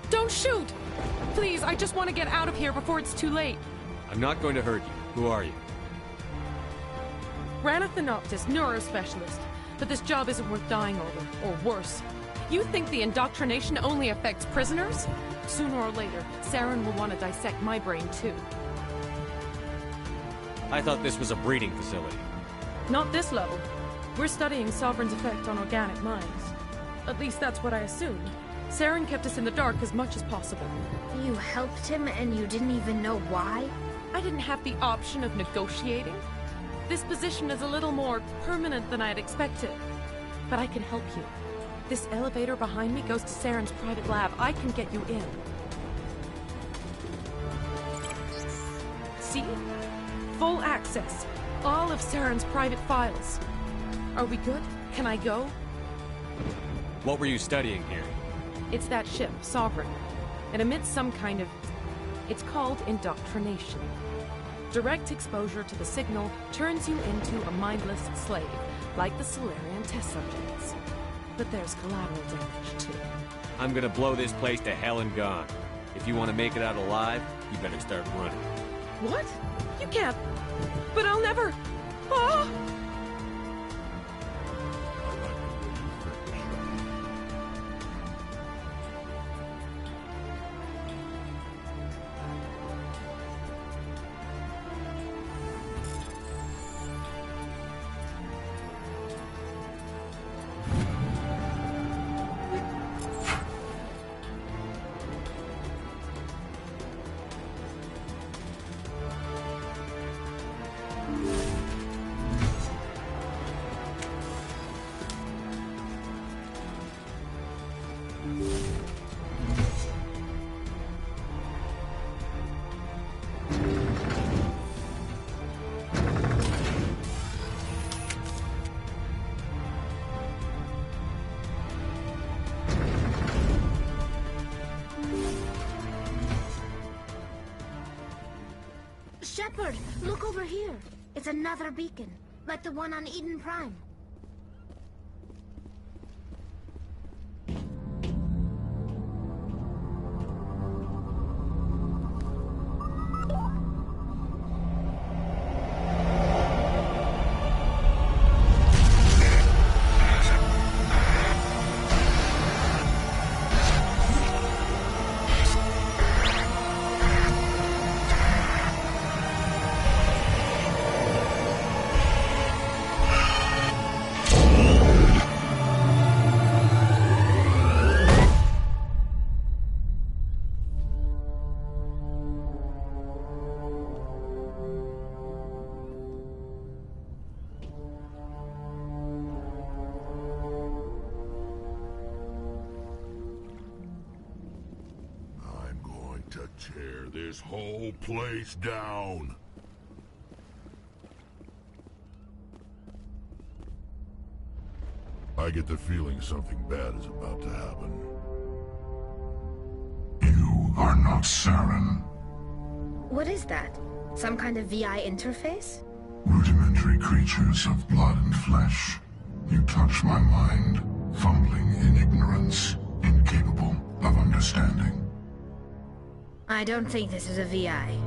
Don't shoot! Please, I just want to get out of here before it's too late. I'm not going to hurt you. Who are you? Ranna Thanoptis, neurospecialist. But this job isn't worth dying over, or worse. You think the indoctrination only affects prisoners? Sooner or later, Saren will want to dissect my brain too. I thought this was a breeding facility. Not this level. We're studying Sovereign's effect on organic minds. At least that's what I assumed. Saren kept us in the dark as much as possible. You helped him and you didn't even know why? I didn't have the option of negotiating. This position is a little more permanent than I had expected. But I can help you. This elevator behind me goes to Saren's private lab. I can get you in. See? Full access. All of Saren's private files. Are we good? Can I go? What were you studying here? It's that ship, Sovereign. It emits some kind of... It's called indoctrination. Direct exposure to the signal turns you into a mindless slave, like the Solarian test subjects. But there's collateral damage, too. I'm gonna blow this place to hell and gone. If you want to make it out alive, you better start running. What? You can't... But I'll never... Ah! Shepard, look over here. It's another beacon, like the one on Eden Prime. Tear this whole place down. I get the feeling something bad is about to happen. You are not Saren. What is that? Some kind of VI interface? Rudimentary creatures of blood and flesh. You touch my mind, fumbling in ignorance, incapable of understanding. I don't think this is a VI.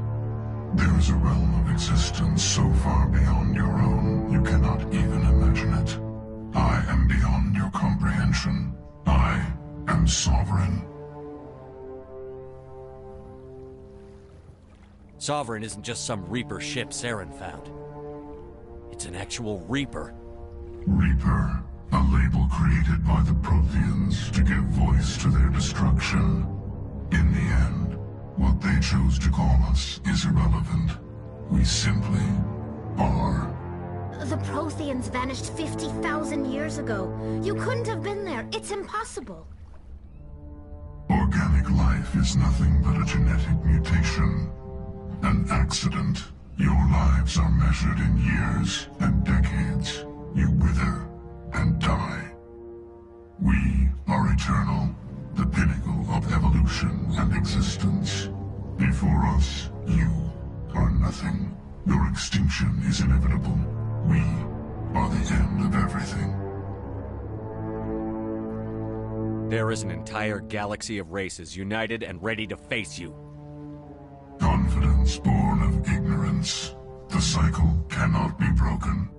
There is a realm of existence so far beyond your own, you cannot even imagine it. I am beyond your comprehension. I am Sovereign. Sovereign isn't just some Reaper ship Saren found. It's an actual Reaper. Reaper, a label created by the Protheans to give voice to their destruction. In the end, what they chose to call us is irrelevant. We simply are. The Protheans vanished 50,000 years ago. You couldn't have been there. It's impossible. Organic life is nothing but a genetic mutation. An accident. Your lives are measured in years and decades. You wither and die. We are eternal. The pinnacle of evolution and existence. Before us, you are nothing. Your extinction is inevitable. We are the end of everything. There is an entire galaxy of races united and ready to face you. Confidence born of ignorance. The cycle cannot be broken.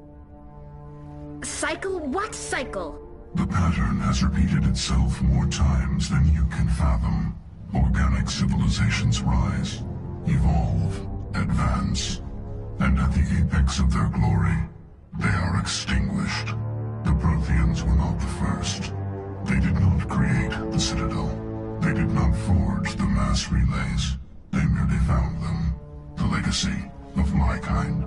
Cycle? What cycle? The pattern has repeated itself more times than you can fathom. Organic civilizations rise, evolve, advance, and at the apex of their glory, they are extinguished. The Protheans were not the first. They did not create the Citadel. They did not forge the mass relays. They merely found them. The legacy of my kind.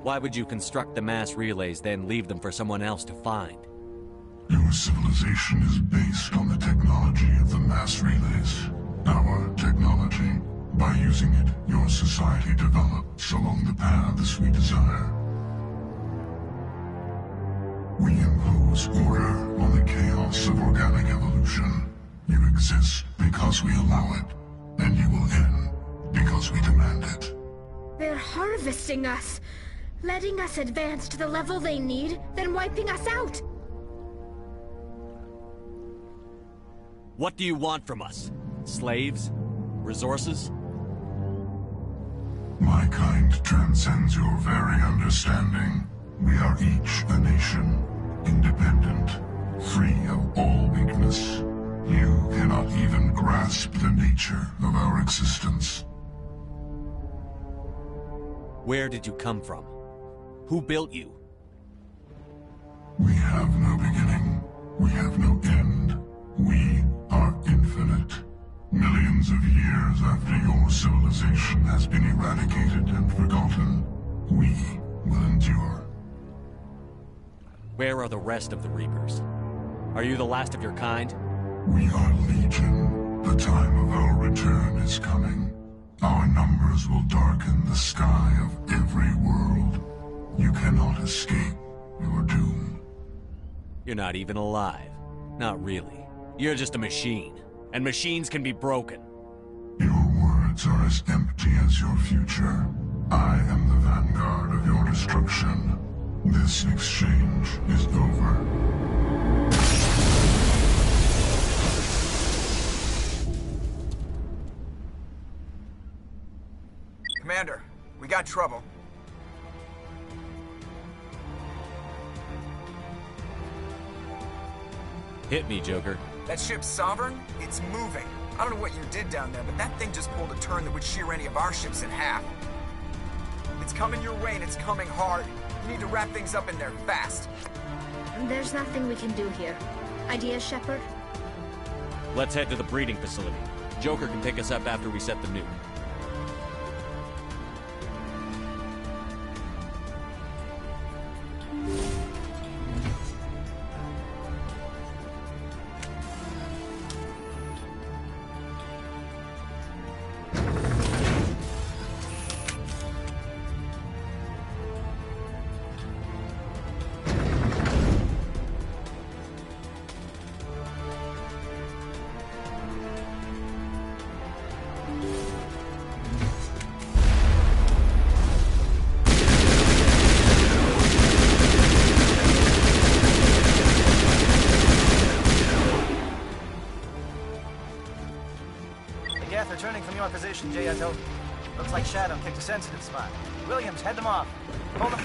Why would you construct the mass relays, then leave them for someone else to find? Your civilization is based on the technology of the mass relays. Our technology. By using it, your society develops along the paths we desire. We impose order on the chaos of organic evolution. You exist because we allow it, and you will end because we demand it. They're harvesting us, letting us advance to the level they need, then wiping us out. What do you want from us? Slaves? Resources? My kind transcends your very understanding. We are each a nation, independent, free of all weakness. You cannot even grasp the nature of our existence. Where did you come from? Who built you? We have no beginning. We have no end. We are infinite. Millions of years after your civilization has been eradicated and forgotten, we will endure. Where are the rest of the Reapers? Are you the last of your kind? We are Legion. The time of our return is coming. Our numbers will darken the sky of every world. You cannot escape your doom. You're not even alive. Not really. You're just a machine. And machines can be broken. Your words are as empty as your future. I am the vanguard of your destruction. This exchange is over. Commander, we got trouble. Hit me, Joker. That ship's Sovereign? It's moving. I don't know what you did down there, but that thing just pulled a turn that would shear any of our ships in half. It's coming your way, and it's coming hard. You need to wrap things up in there fast. There's nothing we can do here. Ideas, Shepard? Let's head to the breeding facility. Joker can pick us up after we set the nuke. Returning from your position, J.I.T.O. Looks like Shadow picked a sensitive spot. Williams, head them off. Hold them.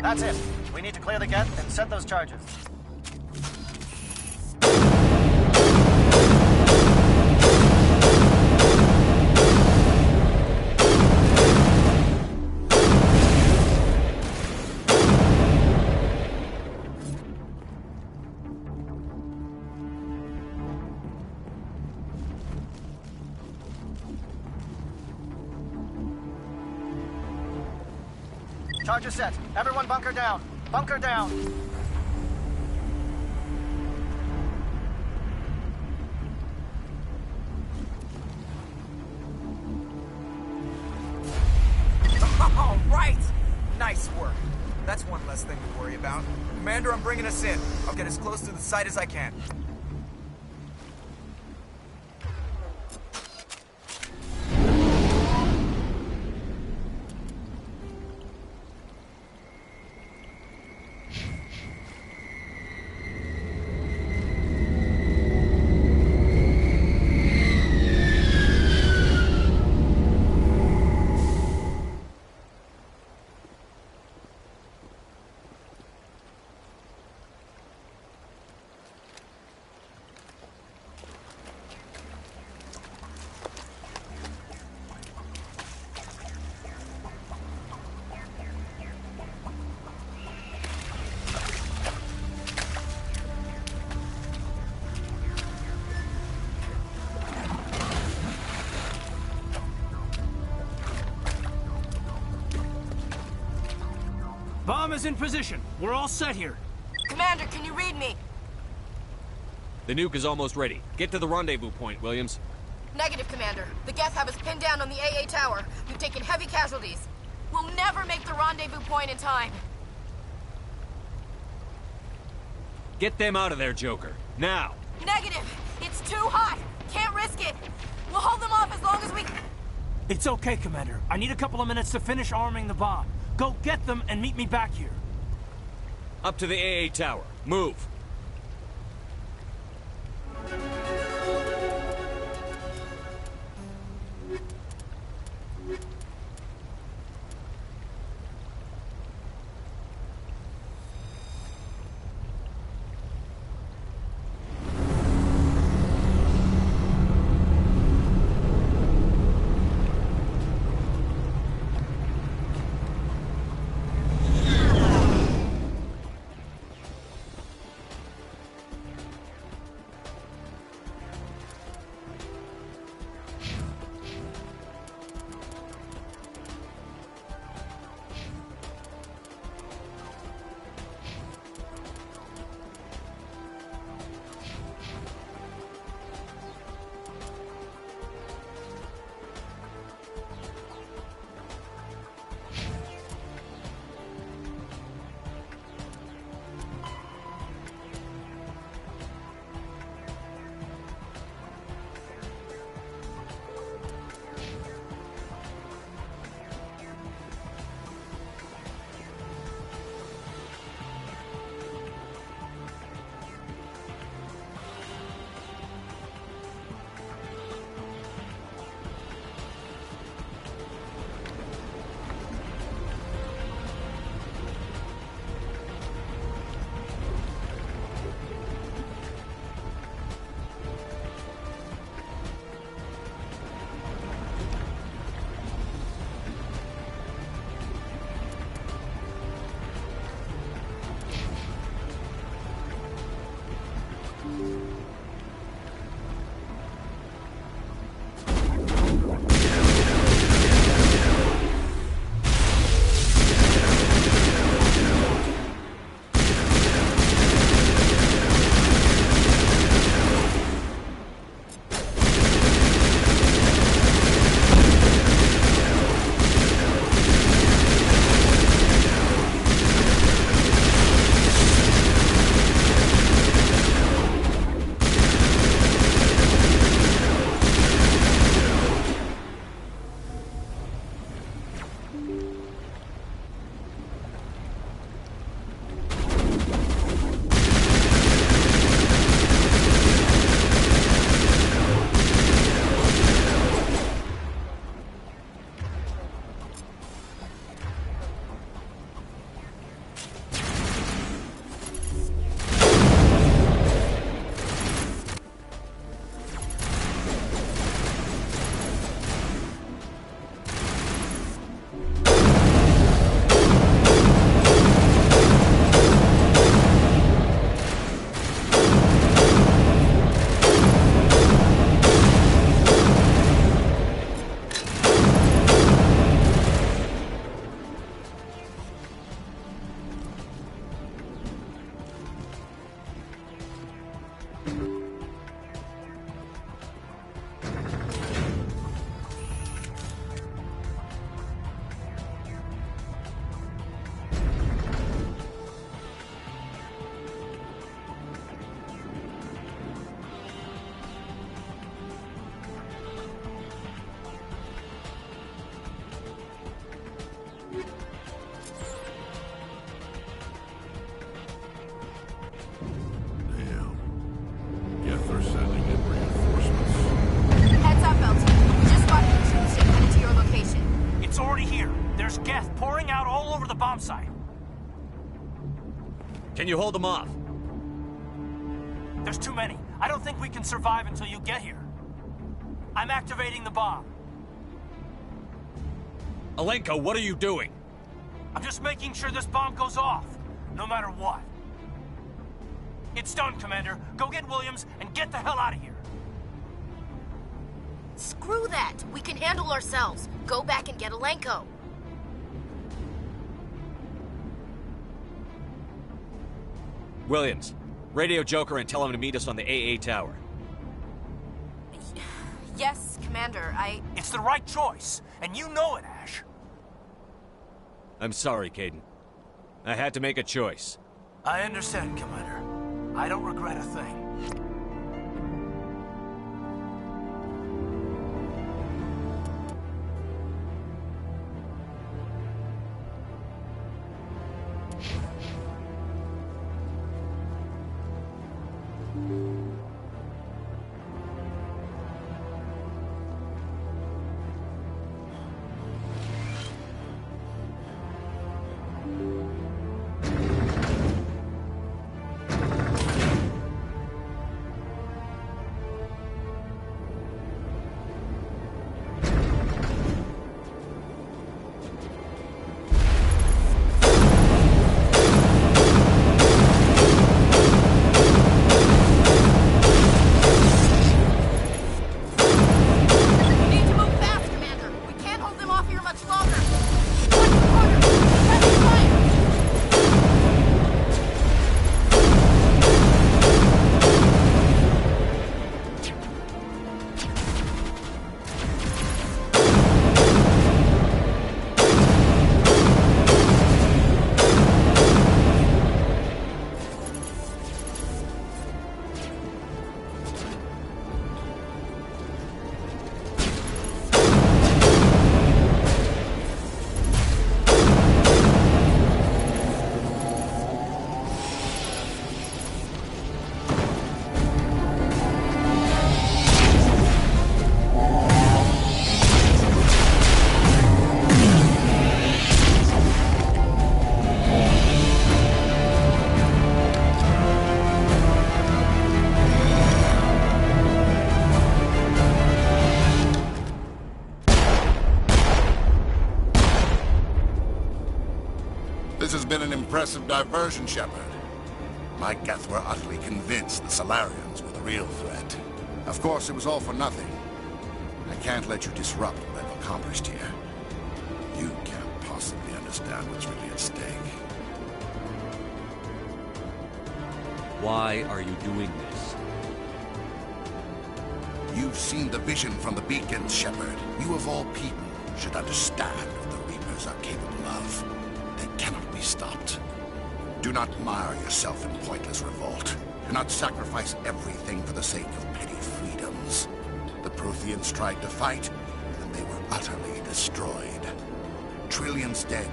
That's it. We need to clear the gate and set those charges. Charges set. Everyone bunker down. Bunker down. All right! Nice work. That's one less thing to worry about. Commander, I'm bringing us in. I'll get as close to the site as I can. Bomb is in position. We're all set here. Commander, can you read me? The nuke is almost ready. Get to the rendezvous point, Williams. Negative, Commander. The Geth have us pinned down on the AA tower. We've taken heavy casualties. We'll never make the rendezvous point in time. Get them out of there, Joker. Now! Negative! It's too hot! Can't risk it! We'll hold them off as long as we... It's okay, Commander. I need a couple of minutes to finish arming the bomb. Go get them and meet me back here. Up to the AA tower. Move! Can you hold them off? There's too many. I don't think we can survive until you get here. I'm activating the bomb. Alenko, what are you doing? I'm just making sure this bomb goes off, no matter what. It's done, Commander. Go get Williams and get the hell out of here. Screw that! We can handle ourselves. Go back and get Alenko. Williams, radio Joker and tell him to meet us on the AA tower. Yes, Commander, It's the right choice, and you know it, Ash. I'm sorry, Caden. I had to make a choice. I understand, Commander. I don't regret a thing. This has been an impressive diversion, Shepard. My Geth were utterly convinced the Solarians were the real threat. Of course, it was all for nothing. I can't let you disrupt what I've accomplished here. You can't possibly understand what's really at stake. Why are you doing this? You've seen the vision from the beacons, Shepard. You of all people should understand what the Reapers are capable of. They cannot be stopped. Do not mire yourself in pointless revolt. Do not sacrifice everything for the sake of petty freedoms. The Protheans tried to fight, and they were utterly destroyed. Trillions dead.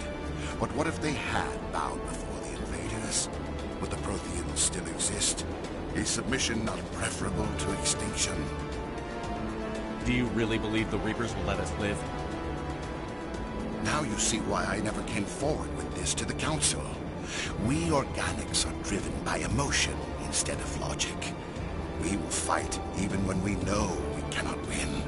But what if they had bowed before the invaders? Would the Protheans still exist? Is submission not preferable to extinction? Do you really believe the Reapers will let us live? Now you see why I never came forward with this to the Council. We organics are driven by emotion instead of logic. We will fight even when we know we cannot win.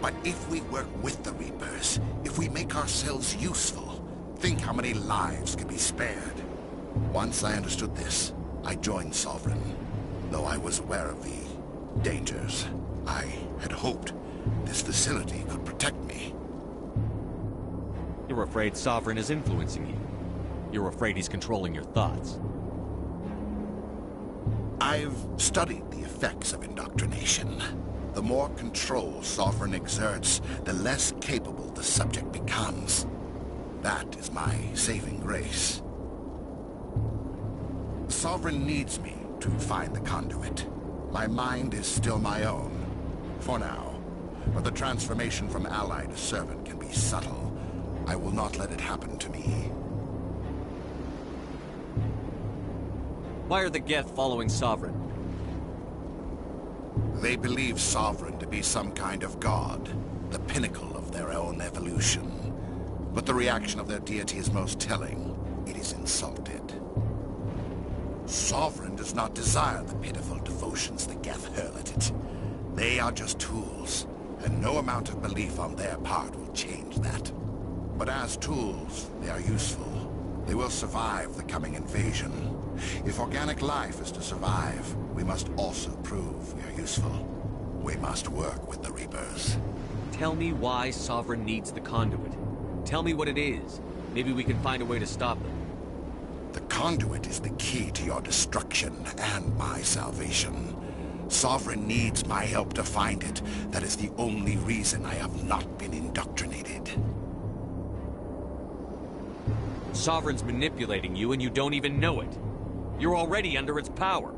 But if we work with the Reapers, if we make ourselves useful, think how many lives could be spared. Once I understood this, I joined Sovereign, though I was aware of the dangers. I had hoped this facility could protect me. You're afraid Sovereign is influencing you. You're afraid he's controlling your thoughts. I've studied the effects of indoctrination. The more control Sovereign exerts, the less capable the subject becomes. That is my saving grace. Sovereign needs me to find the conduit. My mind is still my own, for now. But the transformation from ally to servant can be subtle. I will not let it happen to me. Why are the Geth following Sovereign? They believe Sovereign to be some kind of god, the pinnacle of their own evolution. But the reaction of their deity is most telling. It is insulted. Sovereign does not desire the pitiful devotions the Geth hurl at it. They are just tools, and no amount of belief on their part will change that. But as tools, they are useful. They will survive the coming invasion. If organic life is to survive, we must also prove we are useful. We must work with the Reapers. Tell me why Sovereign needs the conduit. Tell me what it is. Maybe we can find a way to stop them. The conduit is the key to your destruction and my salvation. Sovereign needs my help to find it. That is the only reason I have not been indoctrinated. Sovereign's manipulating you and you don't even know it. You're already under its power.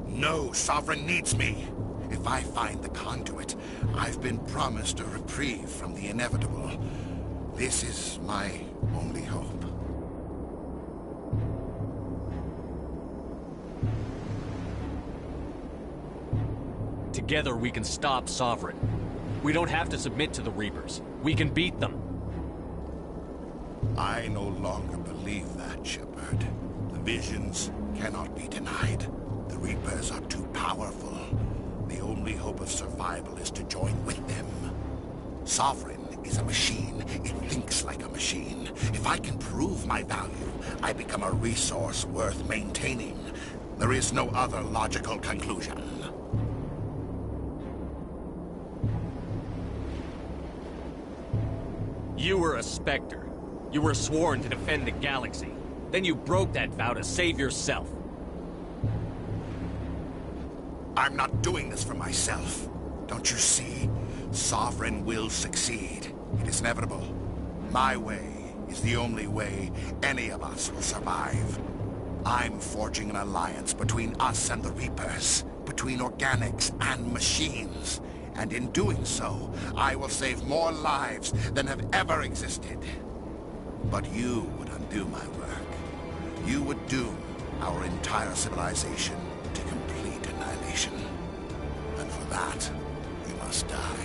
No, Sovereign needs me. If I find the conduit, I've been promised a reprieve from the inevitable. This is my only hope. Together we can stop Sovereign. We don't have to submit to the Reapers. We can beat them. I no longer believe that, Shepard. The visions cannot be denied. The Reapers are too powerful. The only hope of survival is to join with them. Sovereign is a machine. It thinks like a machine. If I can prove my value, I become a resource worth maintaining. There is no other logical conclusion. You were a Spectre. You were sworn to defend the galaxy. Then you broke that vow to save yourself. I'm not doing this for myself. Don't you see? Sovereign will succeed. It is inevitable. My way is the only way any of us will survive. I'm forging an alliance between us and the Reapers, between organics and machines. And in doing so, I will save more lives than have ever existed. But you would undo my work. You would doom our entire civilization to complete annihilation. And for that, you must die.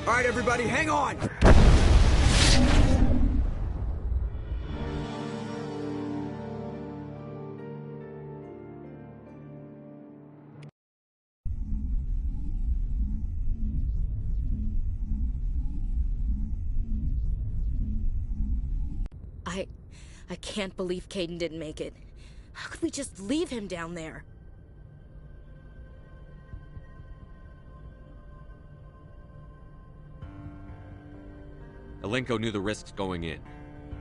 All right, everybody, hang on! I can't believe Caden didn't make it. How could we just leave him down there? Alenko knew the risks going in.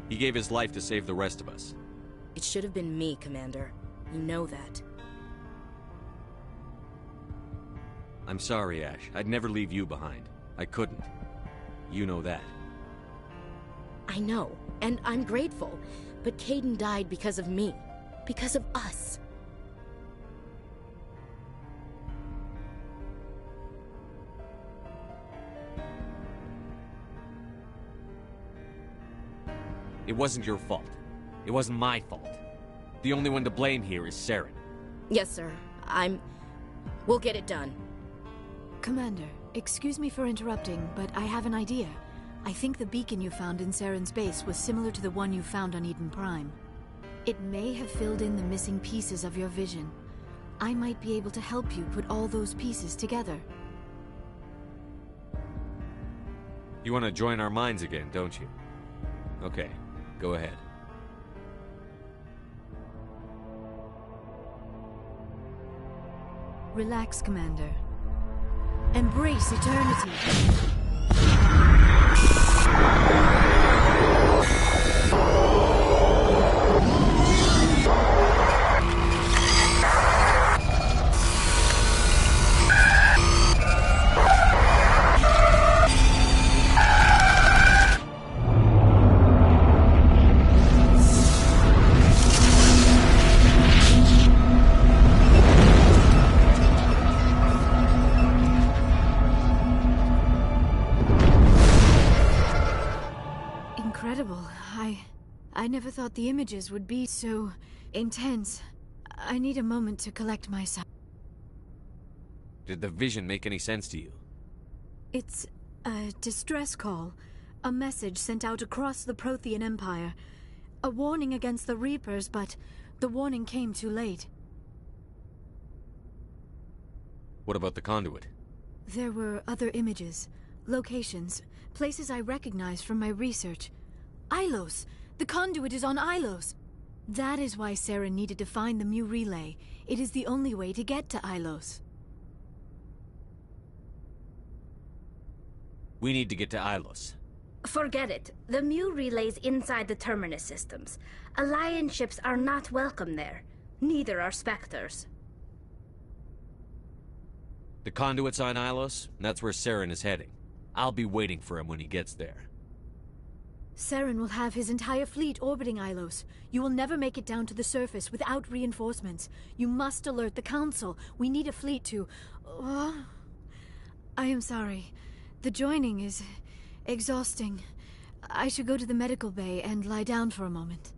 He gave his life to save the rest of us. It should have been me, Commander. You know that. I'm sorry, Ash. I'd never leave you behind. I couldn't. You know that. I know, and I'm grateful. But Caden died because of me. Because of us. It wasn't your fault. It wasn't my fault. The only one to blame here is Saren. Yes, sir. We'll get it done. Commander, excuse me for interrupting, but I have an idea. I think the beacon you found in Saren's base was similar to the one you found on Eden Prime. It may have filled in the missing pieces of your vision. I might be able to help you put all those pieces together. You want to join our minds again, don't you? Okay, go ahead. Relax, Commander. Embrace eternity. Incredible. I never thought the images would be so intense. I need a moment to collect myself. Did the vision make any sense to you? It's a distress call. A message sent out across the Prothean Empire. A warning against the Reapers, but the warning came too late. What about the conduit? There were other images, locations, places I recognized from my research. Ilos! The conduit is on Ilos! That is why Saren needed to find the Mu relay. It is the only way to get to Ilos. We need to get to Ilos. Forget it. The Mu relay's inside the Terminus systems. Alliance ships are not welcome there. Neither are Spectres. The conduit's on Ilos, and that's where Saren is heading. I'll be waiting for him when he gets there. Saren will have his entire fleet orbiting Ilos. You will never make it down to the surface without reinforcements. You must alert the Council. We need a fleet to... I am sorry. The joining is exhausting. I should go to the medical bay and lie down for a moment.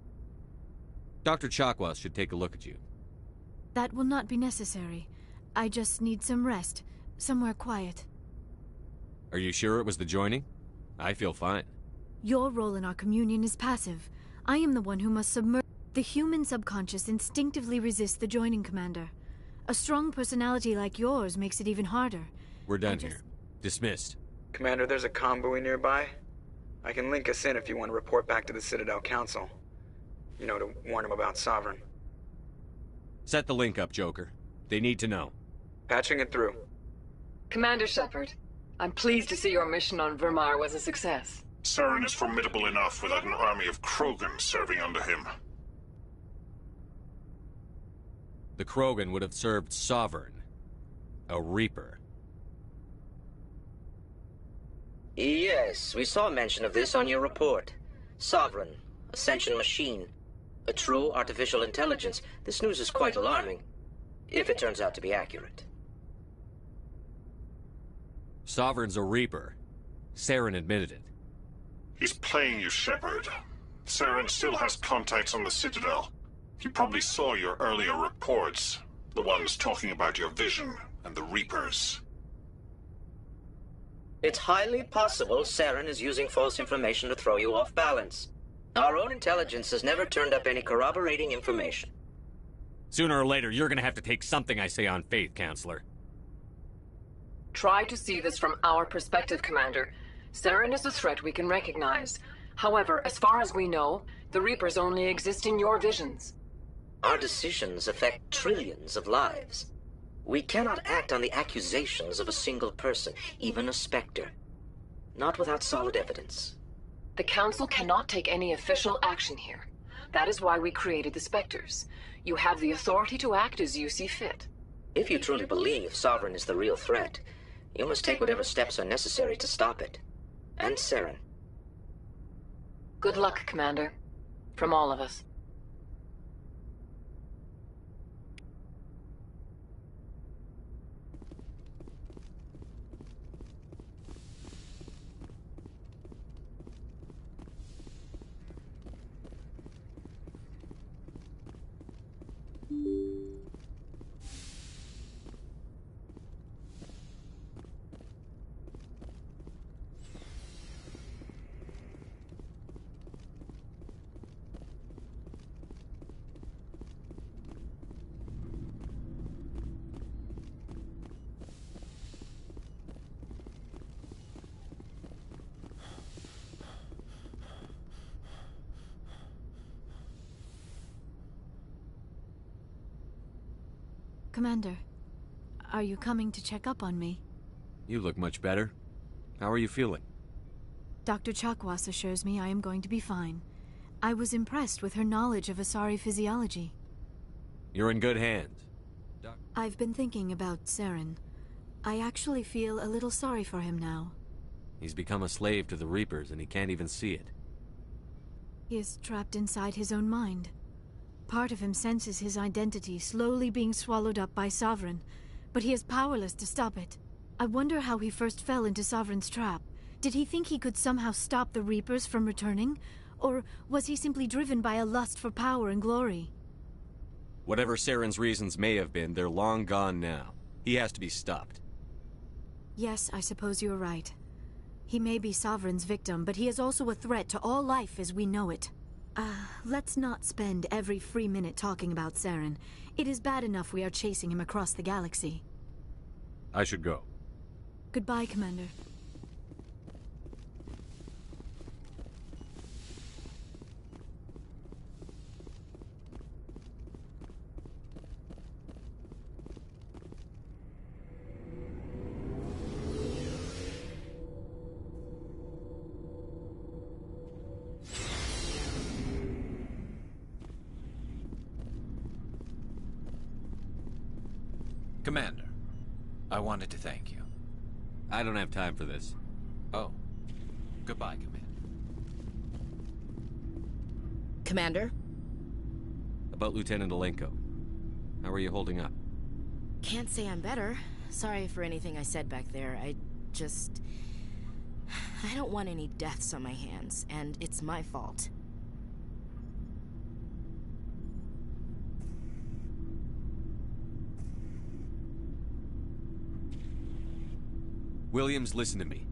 Dr. Chakwas should take a look at you. That will not be necessary. I just need some rest. Somewhere quiet. Are you sure it was the joining? I feel fine. Your role in our communion is passive. I am the one who must submerge. The human subconscious instinctively resists the joining, Commander. A strong personality like yours makes it even harder. We're done here. Dismissed. Commander, there's a comm buoy nearby. I can link us in if you want to report back to the Citadel Council. You know, to warn them about Sovereign. Set the link up, Joker. They need to know. Patching it through. Commander Shepard, I'm pleased to see your mission on Vermar was a success. Saren is formidable enough without an army of Krogan serving under him. The Krogan would have served Sovereign. A Reaper. Yes, we saw mention of this on your report. Sovereign, Ascension machine, a true artificial intelligence. This news is quite alarming, if it turns out to be accurate. Sovereign's a Reaper. Saren admitted it. He's playing you, Shepard. Saren still has contacts on the Citadel. He probably saw your earlier reports, the ones talking about your vision and the Reapers. It's highly possible Saren is using false information to throw you off balance. Our own intelligence has never turned up any corroborating information. Sooner or later, you're gonna have to take something I say on faith, Counselor. Try to see this from our perspective, Commander. Saren is a threat we can recognize. However, as far as we know, the Reapers only exist in your visions. Our decisions affect trillions of lives. We cannot act on the accusations of a single person, even a Spectre. Not without solid evidence. The Council cannot take any official action here. That is why we created the Spectres. You have the authority to act as you see fit. If you truly believe Sovereign is the real threat, you must take whatever steps are necessary to stop it. And Saren. Good luck, Commander. From all of us. Commander, are you coming to check up on me? You look much better. How are you feeling? Dr. Chakwas assures me I am going to be fine. I was impressed with her knowledge of Asari physiology. You're in good hands. I've been thinking about Saren. I actually feel a little sorry for him now. He's become a slave to the Reapers, and he can't even see it. He is trapped inside his own mind. Part of him senses his identity slowly being swallowed up by Sovereign, but he is powerless to stop it. I wonder how he first fell into Sovereign's trap. Did he think he could somehow stop the Reapers from returning? Or was he simply driven by a lust for power and glory? Whatever Saren's reasons may have been, they're long gone now. He has to be stopped. Yes, I suppose you're right. He may be Sovereign's victim, but he is also a threat to all life as we know it. Let's not spend every free minute talking about Saren. It is bad enough we are chasing him across the galaxy. I should go. Goodbye, Commander. Commander, I wanted to thank you. I don't have time for this. Oh. Goodbye, Commander. Commander? About Lieutenant Alenko. How are you holding up? Can't say I'm better. Sorry for anything I said back there. I don't want any deaths on my hands, and it's my fault. Williams, listen to me.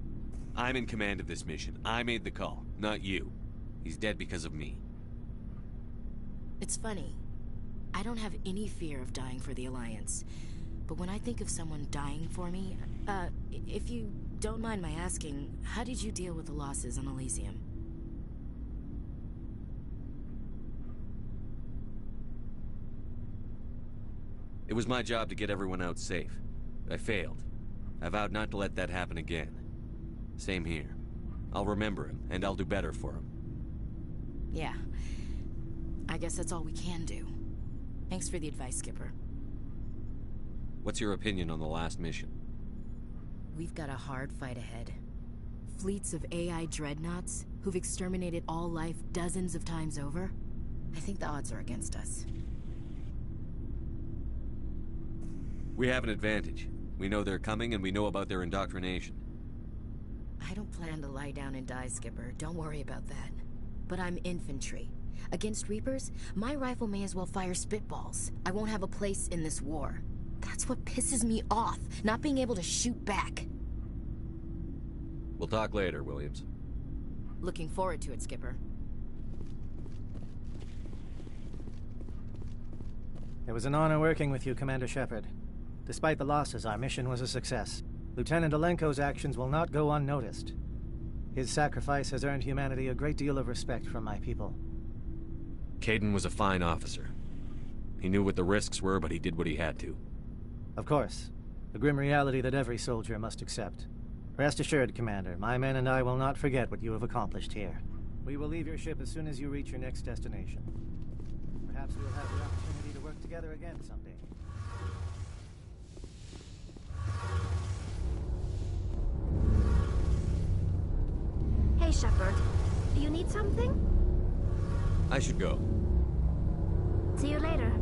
I'm in command of this mission. I made the call, not you. He's dead because of me. It's funny. I don't have any fear of dying for the Alliance. But when I think of someone dying for me, if you don't mind my asking, how did you deal with the losses on Elysium? It was my job to get everyone out safe. I failed. I vowed not to let that happen again. Same here. I'll remember him, and I'll do better for him. Yeah. I guess that's all we can do. Thanks for the advice, Skipper. What's your opinion on the last mission? We've got a hard fight ahead. Fleets of AI dreadnoughts who've exterminated all life dozens of times over. I think the odds are against us. We have an advantage. We know they're coming, and we know about their indoctrination. I don't plan to lie down and die, Skipper. Don't worry about that. But I'm infantry. Against Reapers, my rifle may as well fire spitballs. I won't have a place in this war. That's what pisses me off, not being able to shoot back. We'll talk later, Williams. Looking forward to it, Skipper. It was an honor working with you, Commander Shepard. Despite the losses, our mission was a success. Lieutenant Alenko's actions will not go unnoticed. His sacrifice has earned humanity a great deal of respect from my people. Kaidan was a fine officer. He knew what the risks were, but he did what he had to. Of course. The grim reality that every soldier must accept. Rest assured, Commander, my men and I will not forget what you have accomplished here. We will leave your ship as soon as you reach your next destination. Perhaps we'll have the opportunity to work together again someday. Hey, Shepard. Do you need something? I should go. See you later.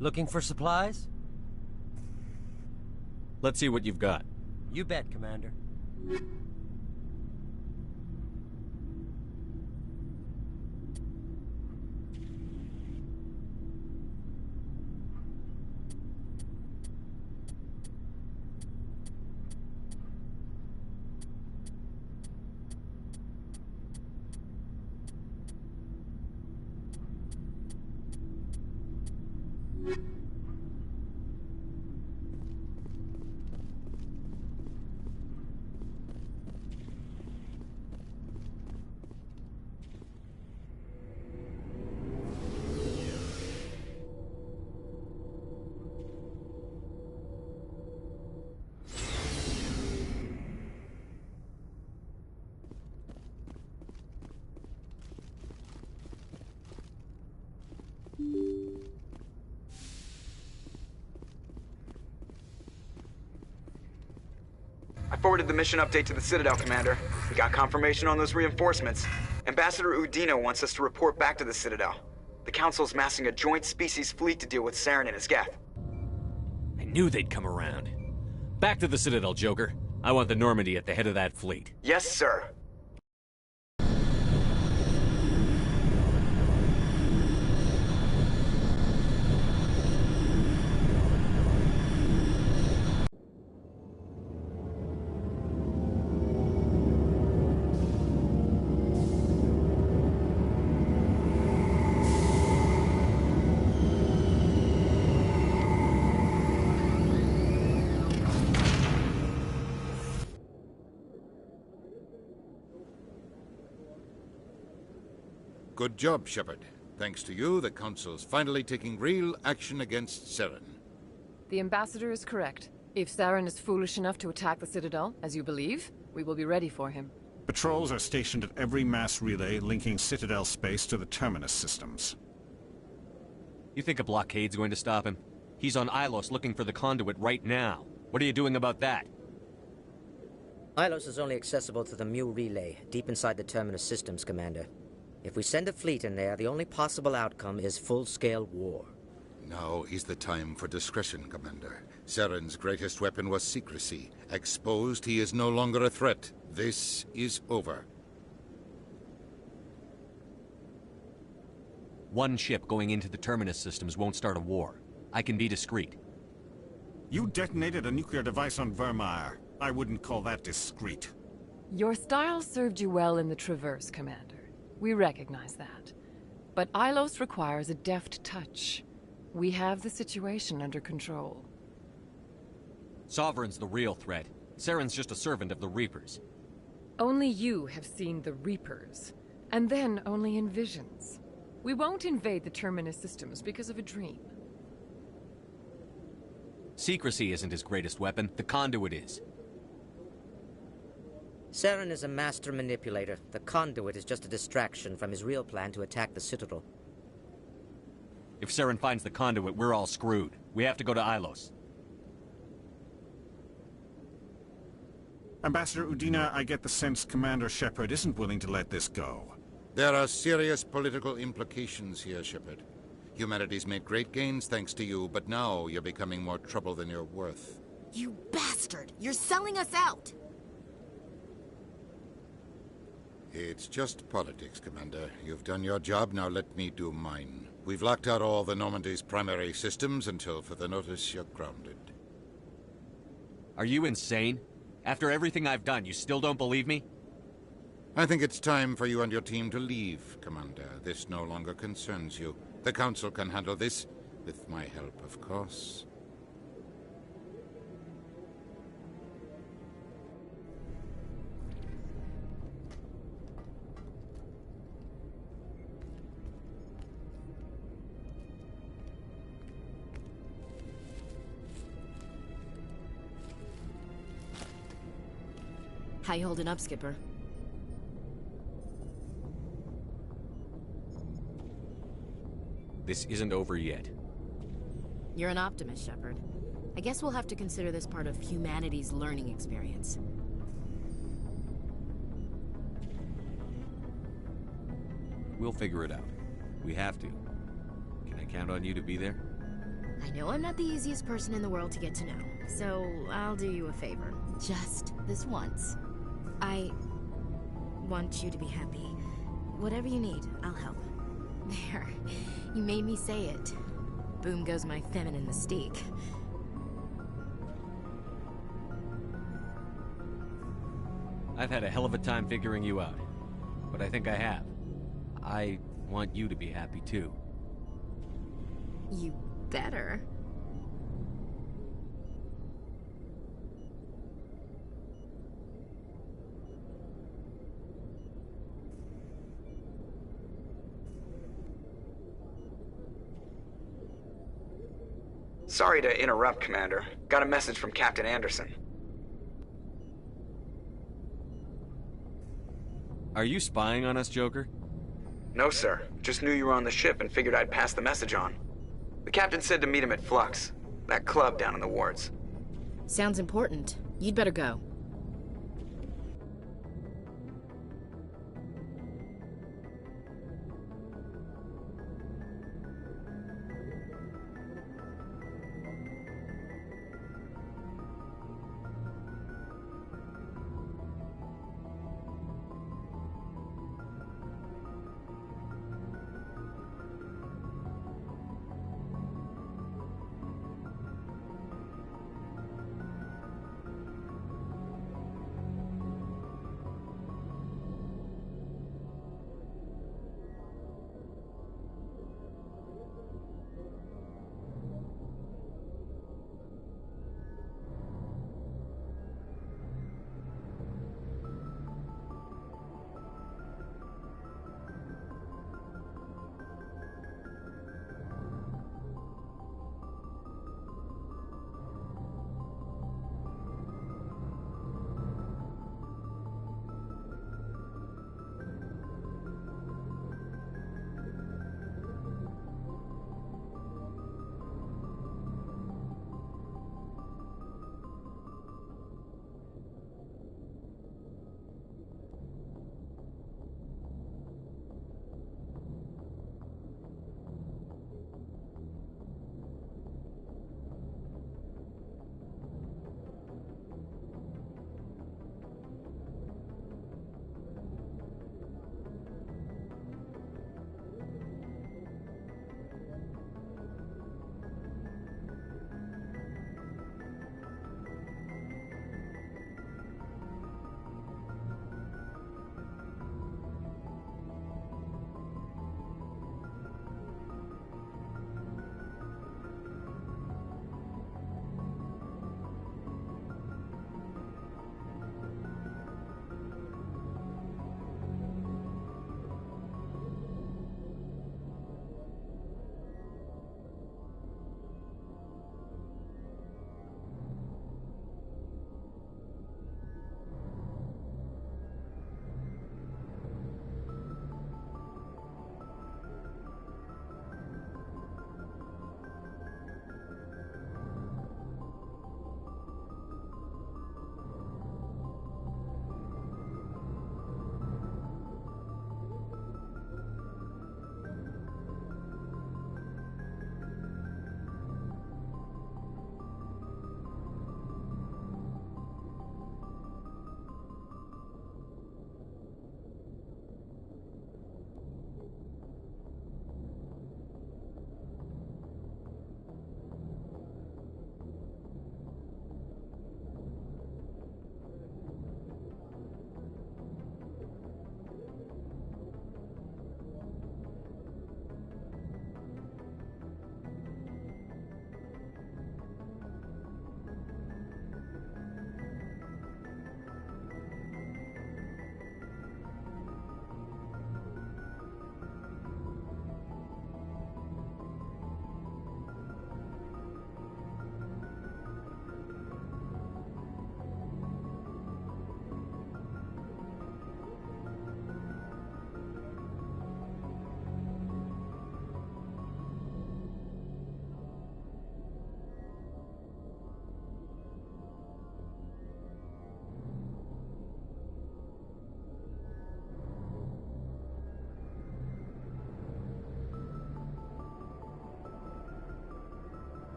Looking for supplies? Let's see what you've got. You bet, Commander. I forwarded the mission update to the Citadel, Commander. We got confirmation on those reinforcements. Ambassador Udina wants us to report back to the Citadel. The Council's massing a joint species fleet to deal with Saren and his Geth. I knew they'd come around. Back to the Citadel, Joker. I want the Normandy at the head of that fleet. Yes, sir. Good job, Shepard. Thanks to you, the Council's finally taking real action against Saren. The Ambassador is correct. If Saren is foolish enough to attack the Citadel, as you believe, we will be ready for him. Patrols are stationed at every mass relay linking Citadel space to the Terminus systems. You think a blockade's going to stop him? He's on Ilos looking for the conduit right now. What are you doing about that? Ilos is only accessible to the Mu relay, deep inside the Terminus systems, Commander. If we send a fleet in there, the only possible outcome is full-scale war. Now is the time for discretion, Commander. Saren's greatest weapon was secrecy. Exposed, he is no longer a threat. This is over. One ship going into the Terminus systems won't start a war. I can be discreet. You detonated a nuclear device on Vermeer. I wouldn't call that discreet. Your style served you well in the Traverse, Commander. We recognize that. But Ilos requires a deft touch. We have the situation under control. Sovereign's the real threat. Saren's just a servant of the Reapers. Only you have seen the Reapers, and then only in visions. We won't invade the Terminus systems because of a dream. Secrecy isn't his greatest weapon, the conduit is. Saren is a master manipulator. The conduit is just a distraction from his real plan to attack the Citadel. If Saren finds the conduit, we're all screwed. We have to go to Ilos. Ambassador Udina, I get the sense Commander Shepard isn't willing to let this go. There are serious political implications here, Shepard. Humanity's made great gains thanks to you, but now you're becoming more trouble than you're worth. You bastard! You're selling us out! It's just politics, Commander. You've done your job, now let me do mine. We've locked out all the Normandy's primary systems until further notice you're grounded. Are you insane? After everything I've done, you still don't believe me? I think it's time for you and your team to leave, Commander. This no longer concerns you. The Council can handle this, with my help, of course. How you holding up, Skipper? This isn't over yet. You're an optimist, Shepard. I guess we'll have to consider this part of humanity's learning experience. We'll figure it out. We have to. Can I count on you to be there? I know I'm not the easiest person in the world to get to know, so I'll do you a favor. Just this once. I want you to be happy. Whatever you need, I'll help. There. You made me say it. Boom goes my feminine mystique. I've had a hell of a time figuring you out. But I think I have. I want you to be happy too. You better. Sorry to interrupt, Commander. Got a message from Captain Anderson. Are you spying on us, Joker? No, sir. Just knew you were on the ship and figured I'd pass the message on. The captain said to meet him at Flux, that club down in the wards. Sounds important. You'd better go.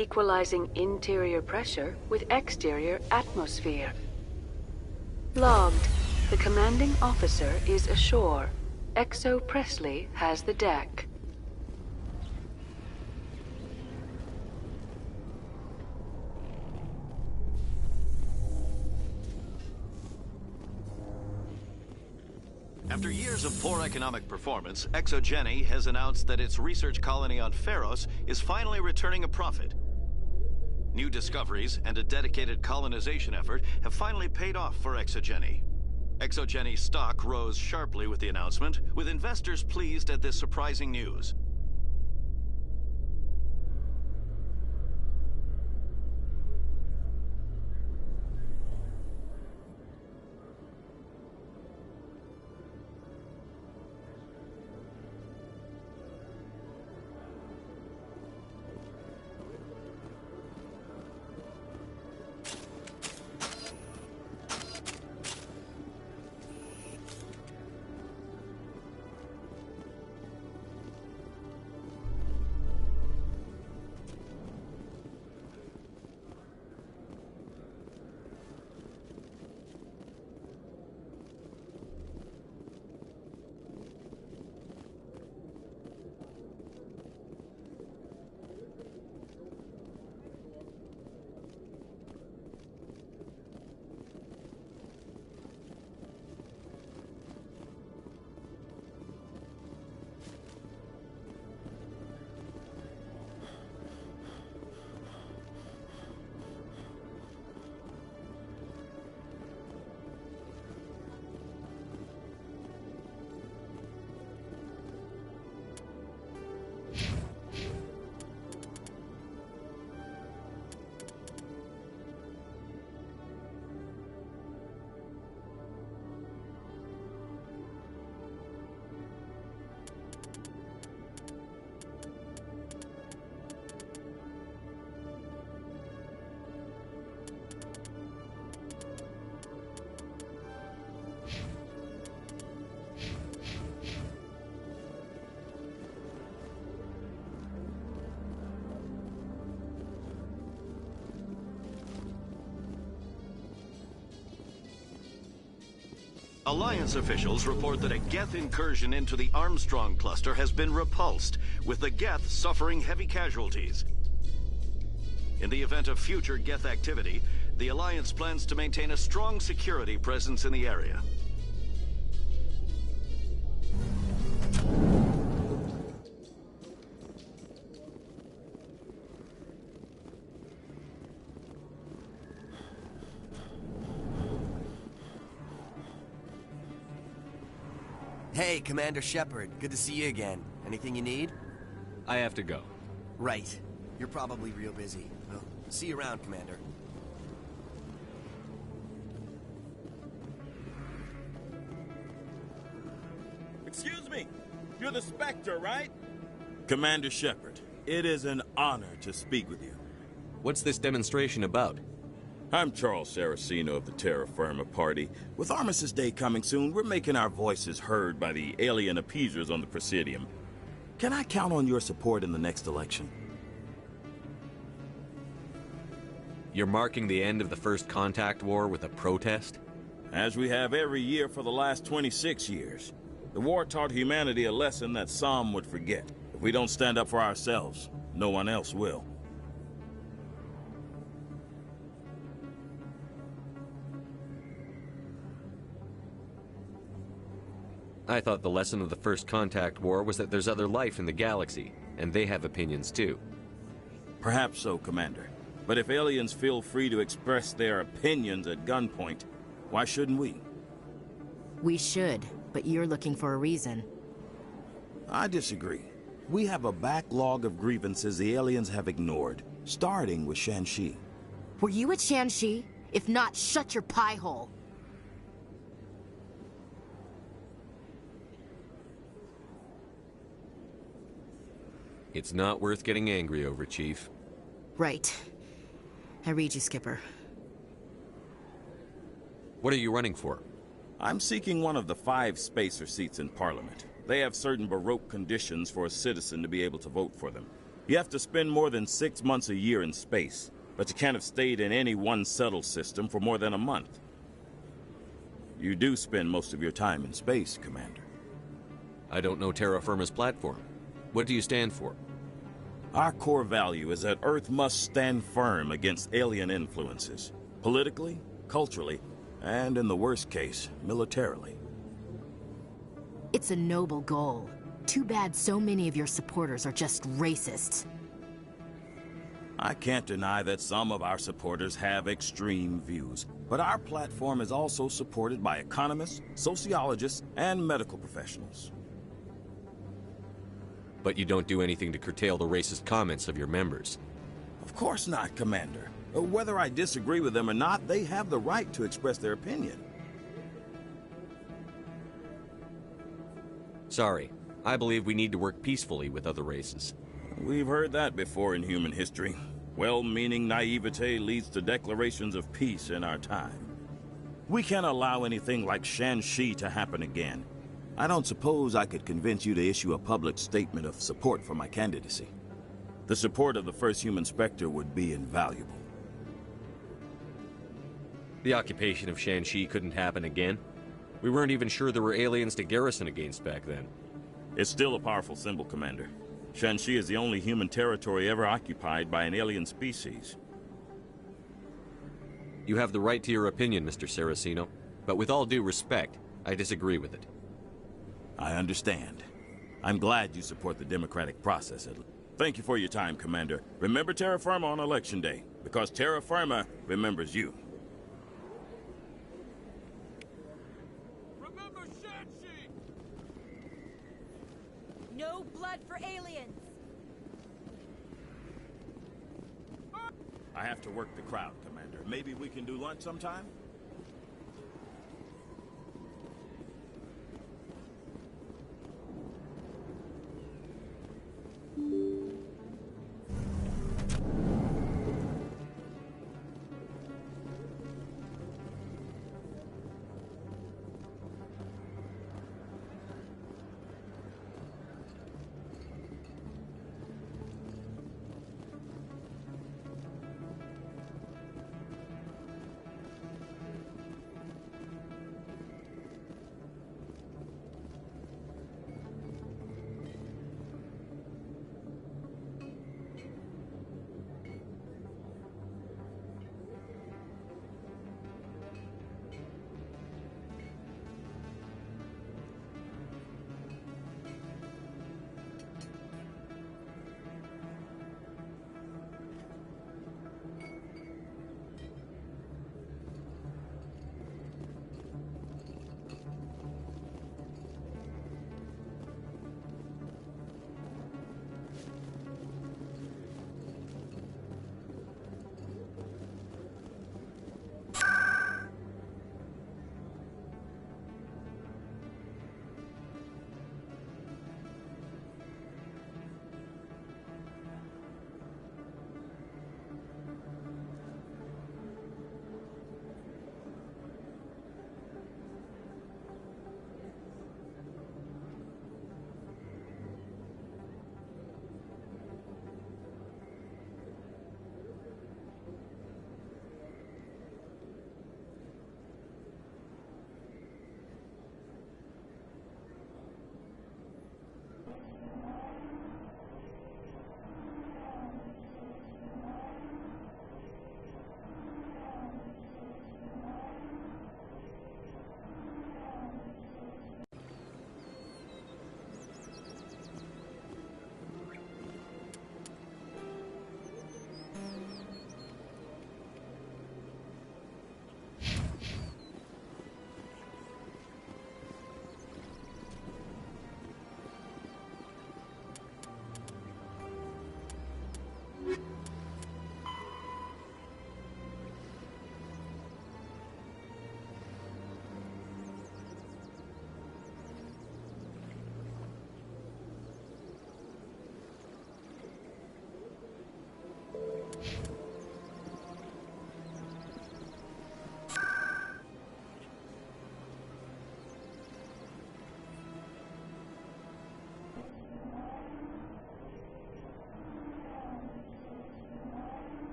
equalizing interior pressure with exterior atmosphere. Logged. The commanding officer is ashore. Exo Presley has the deck. After years of poor economic performance, ExoGeni has announced that its research colony on Pharos is finally returning a profit. New discoveries and a dedicated colonization effort have finally paid off for ExoGeni. ExoGeni's stock rose sharply with the announcement, with investors pleased at this surprising news. Alliance officials report that a Geth incursion into the Armstrong cluster has been repulsed, with the Geth suffering heavy casualties. In the event of future Geth activity, the Alliance plans to maintain a strong security presence in the area. Hey, Commander Shepard. Good to see you again. Anything you need? I have to go. Right. You're probably real busy. Well, see you around, Commander. Excuse me. You're the Spectre, right? Commander Shepard, it is an honor to speak with you. What's this demonstration about? I'm Charles Saraceno of the Terra Firma Party. With Armistice Day coming soon, we're making our voices heard by the alien appeasers on the Presidium. Can I count on your support in the next election? You're marking the end of the First Contact War with a protest? As we have every year for the last 26 years. The war taught humanity a lesson that some would forget. If we don't stand up for ourselves, no one else will. I thought the lesson of the First Contact War was that there's other life in the galaxy, and they have opinions too. Perhaps so, Commander. But if aliens feel free to express their opinions at gunpoint, why shouldn't we? We should, but you're looking for a reason. I disagree. We have a backlog of grievances the aliens have ignored, starting with Shanxi. Were you at Shanxi? If not, shut your pie hole. It's not worth getting angry over, Chief. Right. I read you, Skipper. What are you running for? I'm seeking one of the 5 spacer seats in Parliament. They have certain Baroque conditions for a citizen to be able to vote for them. You have to spend more than 6 months a year in space, but you can't have stayed in any one settled system for more than a month. You do spend most of your time in space, Commander. I don't know terra firma's platform. What do you stand for? Our core value is that Earth must stand firm against alien influences, politically, culturally, and in the worst case, militarily. It's a noble goal. Too bad so many of your supporters are just racists. I can't deny that some of our supporters have extreme views, but our platform is also supported by economists, sociologists, and medical professionals. But you don't do anything to curtail the racist comments of your members. Of course not, Commander. Whether I disagree with them or not, they have the right to express their opinion. Sorry. I believe we need to work peacefully with other races. We've heard that before in human history. Well-meaning naivete leads to declarations of peace in our time. We can't allow anything like Shanxi to happen again. I don't suppose I could convince you to issue a public statement of support for my candidacy. The support of the first human Spectre would be invaluable. The occupation of Shanxi couldn't happen again. We weren't even sure there were aliens to garrison against back then. It's still a powerful symbol, Commander. Shanxi is the only human territory ever occupied by an alien species. You have the right to your opinion, Mr. Saraceno, but with all due respect, I disagree with it. I understand. I'm glad you support the democratic process. Thank you for your time, Commander. Remember Terra Firma on Election Day, because Terra Firma remembers you. Remember Shanxi! No blood for aliens! I have to work the crowd, Commander. Maybe we can do lunch sometime?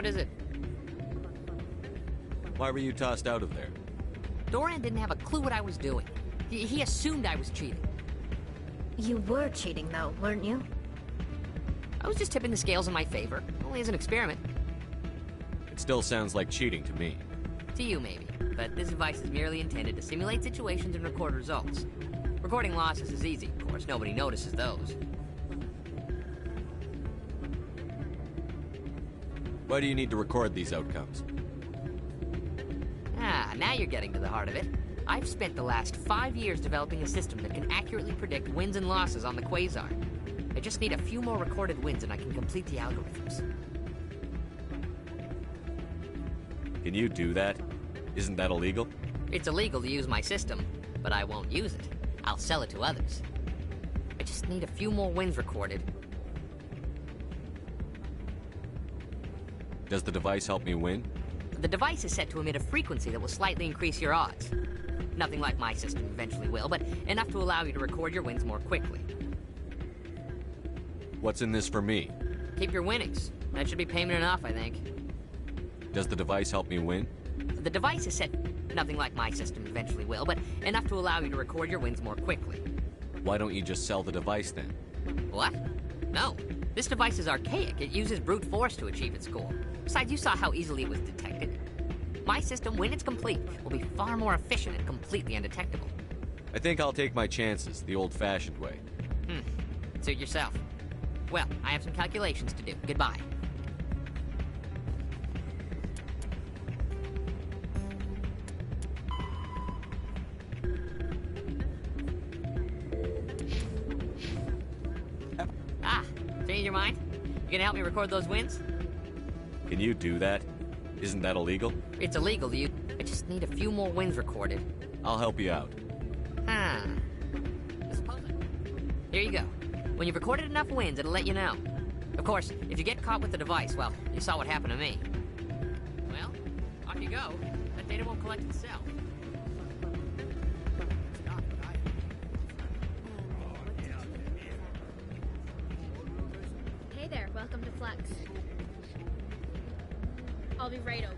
what is it? Why were you tossed out of there? Doran didn't have a clue what I was doing. He assumed I was cheating. You were cheating, though, weren't you? I was just tipping the scales in my favor, only as an experiment. It still sounds like cheating to me. To you, maybe. But this device is merely intended to simulate situations and record results. Recording losses is easy, of course. Nobody notices those. Why do you need to record these outcomes? Ah, now you're getting to the heart of it. I've spent the last 5 years developing a system that can accurately predict wins and losses on the Quasar. I just need a few more recorded wins and I can complete the algorithms. Can you do that? Isn't that illegal? It's illegal to use my system, but I won't use it. I'll sell it to others. I just need a few more wins recorded. Does the device help me win? The device is set to emit a frequency that will slightly increase your odds. Nothing like my system eventually will, but enough to allow you to record your wins more quickly. What's in this for me? Keep your winnings. That should be payment enough, I think. Does the device help me win? The device is set... Nothing like my system eventually will, but enough to allow you to record your wins more quickly. Why don't you just sell the device then? What? No. This device is archaic. It uses brute force to achieve its goal. Besides, you saw how easily it was detected. My system, when it's complete, will be far more efficient and completely undetectable. I think I'll take my chances the old-fashioned way. Suit yourself. Well, I have some calculations to do. Goodbye. Change your mind? You gonna help me record those wins? Can you do that? Isn't that illegal? It's illegal to use. I just need a few more wins recorded. I'll help you out. Here you go. When you've recorded enough wins, it'll let you know. Of course, if you get caught with the device, well, you saw what happened to me. Well, off you go. That data won't collect itself. Hey there, welcome to Flex. I'll be right over.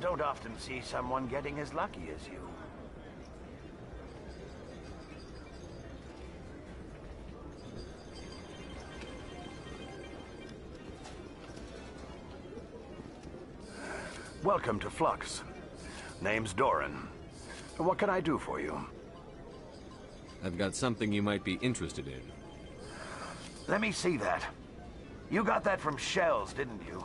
Don't often see someone getting as lucky as you. Welcome to Flux. Name's Doran. What can I do for you? I've got something you might be interested in. Let me see that. You got that from Shells, didn't you?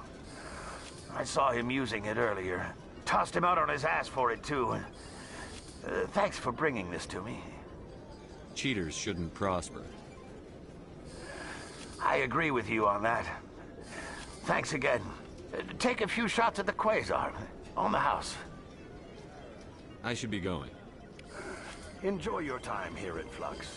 I saw him using it earlier. Tossed him out on his ass for it, too. Thanks for bringing this to me. Cheaters shouldn't prosper. I agree with you on that. Thanks again. Take a few shots at the Quasar. On the house. I should be going. Enjoy your time here at Flux.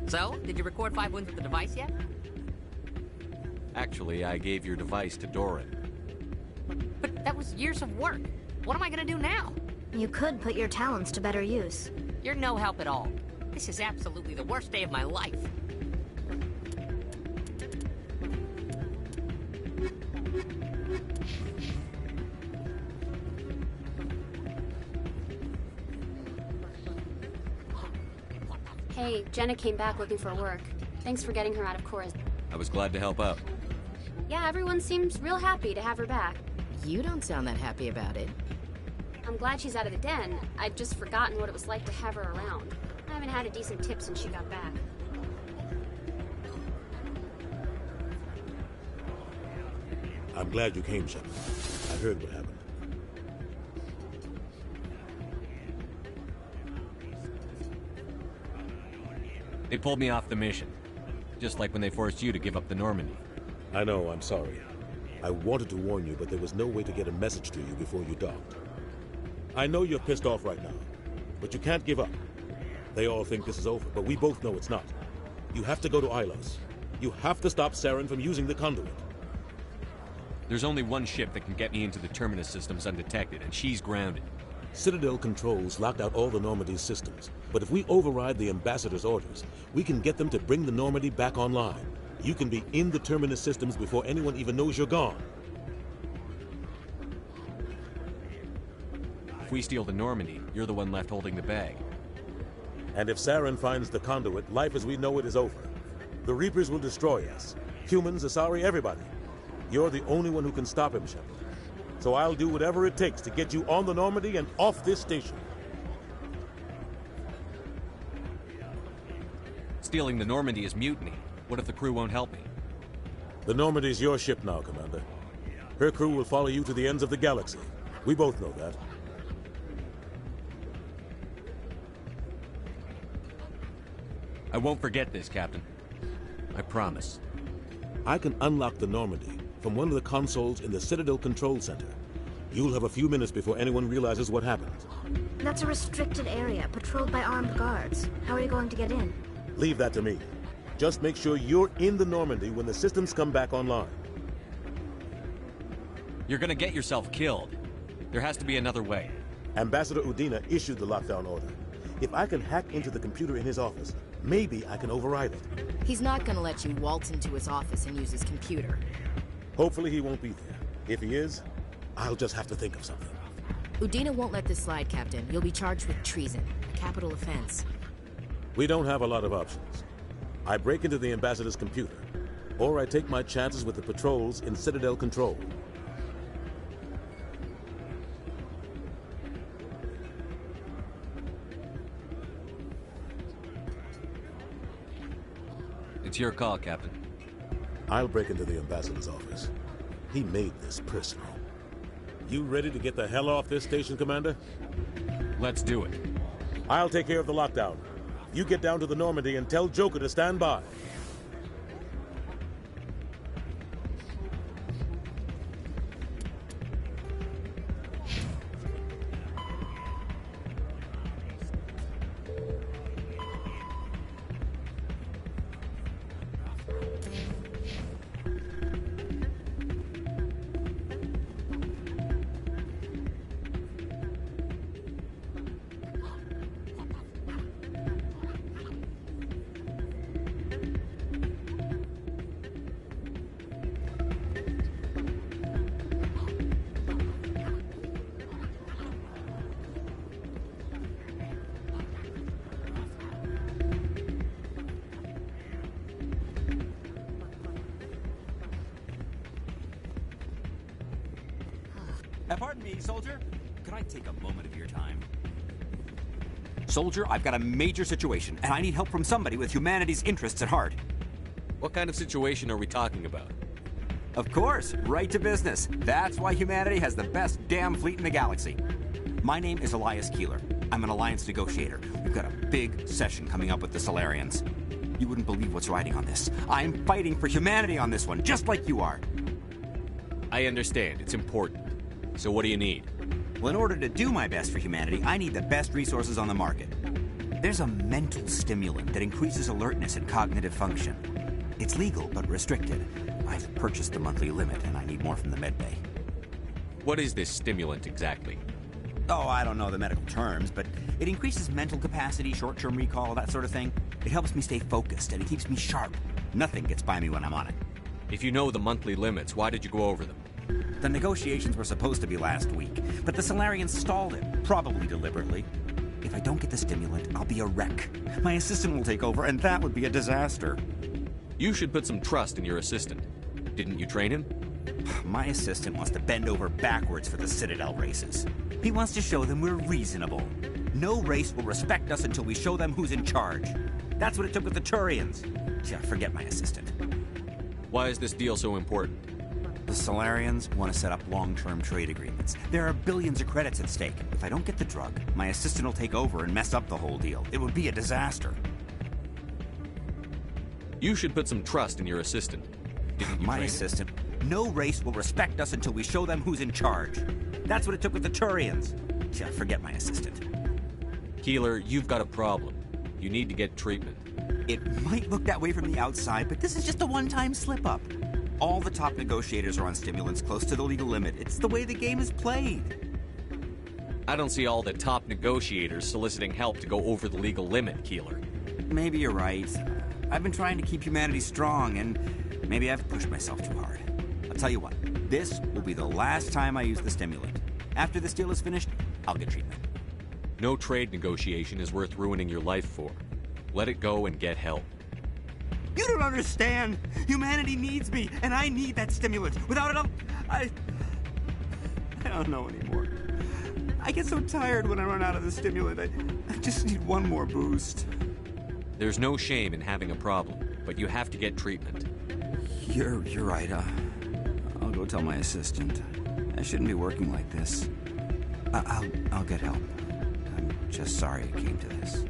So, did you record 5 wounds with the device yet? Actually, I gave your device to Doran. But that was years of work. What am I gonna do now? You could put your talents to better use. You're no help at all. This is absolutely the worst day of my life. Hey, Jenna came back looking for work. Thanks for getting her out of chorus. I was glad to help out. Yeah, everyone seems real happy to have her back. You don't sound that happy about it. I'm glad she's out of the den. I'd just forgotten what it was like to have her around. I haven't had a decent tip since she got back. I'm glad you came, Shepard. I heard what happened. They pulled me off the mission. Just like when they forced you to give up the Normandy. I know, I'm sorry. I wanted to warn you, but there was no way to get a message to you before you docked. I know you're pissed off right now, but you can't give up. They all think this is over, but we both know it's not. You have to go to Ilos. You have to stop Saren from using the conduit. There's only one ship that can get me into the Terminus systems undetected, and she's grounded. Citadel controls locked out all the Normandy's systems, but if we override the Ambassador's orders, we can get them to bring the Normandy back online. You can be in the Terminus systems before anyone even knows you're gone. If we steal the Normandy, you're the one left holding the bag. And if Saren finds the conduit, life as we know it is over. The Reapers will destroy us. Humans, Asari, everybody. You're the only one who can stop him, Shepard. So I'll do whatever it takes to get you on the Normandy and off this station. Stealing the Normandy is mutiny. What if the crew won't help me? The Normandy's your ship now, Commander. Her crew will follow you to the ends of the galaxy. We both know that. I won't forget this, Captain. I promise. I can unlock the Normandy from one of the consoles in the Citadel Control Center. You'll have a few minutes before anyone realizes what happened. That's a restricted area, patrolled by armed guards. How are you going to get in? Leave that to me. Just make sure you're in the Normandy when the systems come back online. You're gonna get yourself killed. There has to be another way. Ambassador Udina issued the lockdown order. If I can hack into the computer in his office, maybe I can override it. He's not gonna let you waltz into his office and use his computer. Hopefully he won't be there. If he is, I'll just have to think of something. Udina won't let this slide, Captain. You'll be charged with treason, a capital offense. We don't have a lot of options. I break into the Ambassador's computer, or I take my chances with the patrols in Citadel Control. It's your call, Captain. I'll break into the Ambassador's office. He made this personal. You ready to get the hell off this station, Commander? Let's do it. I'll take care of the lockdown. You get down to the Normandy and tell Joker to stand by. Pardon me, soldier. Could I take a moment of your time? Soldier, I've got a major situation, and I need help from somebody with humanity's interests at heart. What kind of situation are we talking about? Of course, right to business. That's why humanity has the best damn fleet in the galaxy. My name is Elias Keeler. I'm an alliance negotiator. We've got a big session coming up with the Solarians. You wouldn't believe what's riding on this. I'm fighting for humanity on this one, just like you are. I understand. It's important. So what do you need? Well, in order to do my best for humanity, I need the best resources on the market. There's a mental stimulant that increases alertness and cognitive function. It's legal, but restricted. I've purchased the monthly limit, and I need more from the medbay. What is this stimulant exactly? Oh, I don't know the medical terms, but it increases mental capacity, short-term recall, that sort of thing. It helps me stay focused, and it keeps me sharp. Nothing gets by me when I'm on it. If you know the monthly limits, why did you go over them? The negotiations were supposed to be last week, but the Solarians stalled it, probably deliberately. If I don't get the stimulant, I'll be a wreck. My assistant will take over, and that would be a disaster. You should put some trust in your assistant. Didn't you train him? My assistant wants to bend over backwards for the Citadel races. He wants to show them we're reasonable. No race will respect us until we show them who's in charge. That's what it took with the Turians. Yeah, forget my assistant. Why is this deal so important? The Solarians want to set up long-term trade agreements. There are billions of credits at stake. If I don't get the drug, my assistant will take over and mess up the whole deal. It would be a disaster. You should put some trust in your assistant. Didn't you my train assistant? No race will respect us until we show them who's in charge. That's what it took with the Turians. Yeah, forget my assistant. Keeler, you've got a problem. You need to get treatment. It might look that way from the outside, but this is just a one-time slip-up. All the top negotiators are on stimulants close to the legal limit. It's the way the game is played. I don't see all the top negotiators soliciting help to go over the legal limit, Keeler. Maybe you're right. I've been trying to keep humanity strong, and maybe I've pushed myself too hard. I'll tell you what, this will be the last time I use the stimulant. After this deal is finished, I'll get treatment. No trade negotiation is worth ruining your life for. Let it go and get help. You don't understand. Humanity needs me, and I need that stimulant. Without it, I don't know anymore. I get so tired when I run out of the stimulant. I just need one more boost. There's no shame in having a problem, but you have to get treatment. You're right. I'll go tell my assistant. I shouldn't be working like this. I'll get help. I'm just sorry it came to this.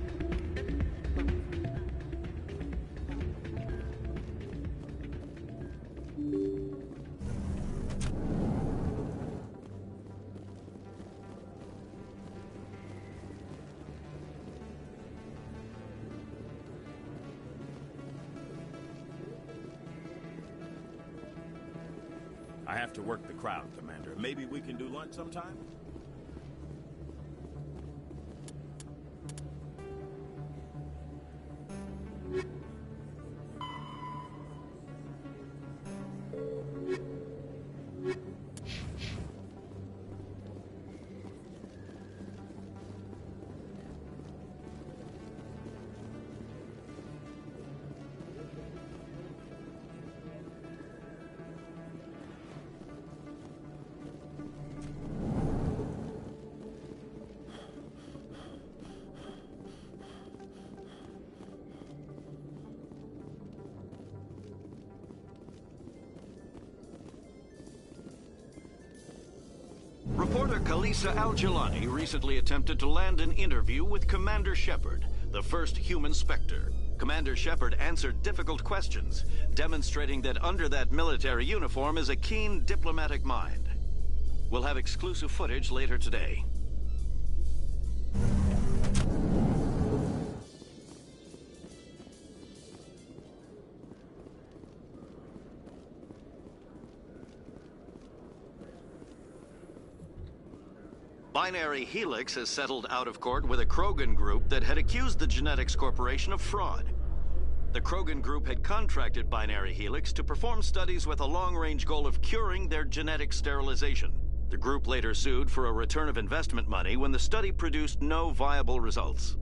I have to work the crowd, Commander. Maybe we can do lunch sometime? Reporter Kalisa Al-Jilani recently attempted to land an interview with Commander Shepard, the first human Spectre. Commander Shepard answered difficult questions, demonstrating that under that military uniform is a keen diplomatic mind. We'll have exclusive footage later today. Binary Helix has settled out of court with a Krogan group that had accused the Genetics Corporation of fraud. The Krogan group had contracted Binary Helix to perform studies with a long-range goal of curing their genetic sterilization. The group later sued for a return of investment money when the study produced no viable results.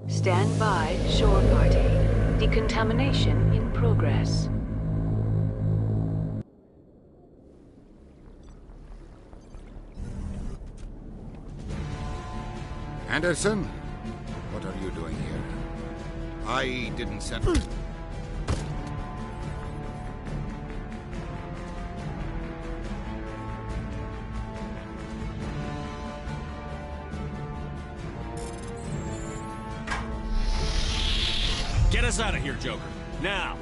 Stand by, shore party. Decontamination in progress. Anderson? What are you doing here? I didn't send... Get us out of here, Joker. Now!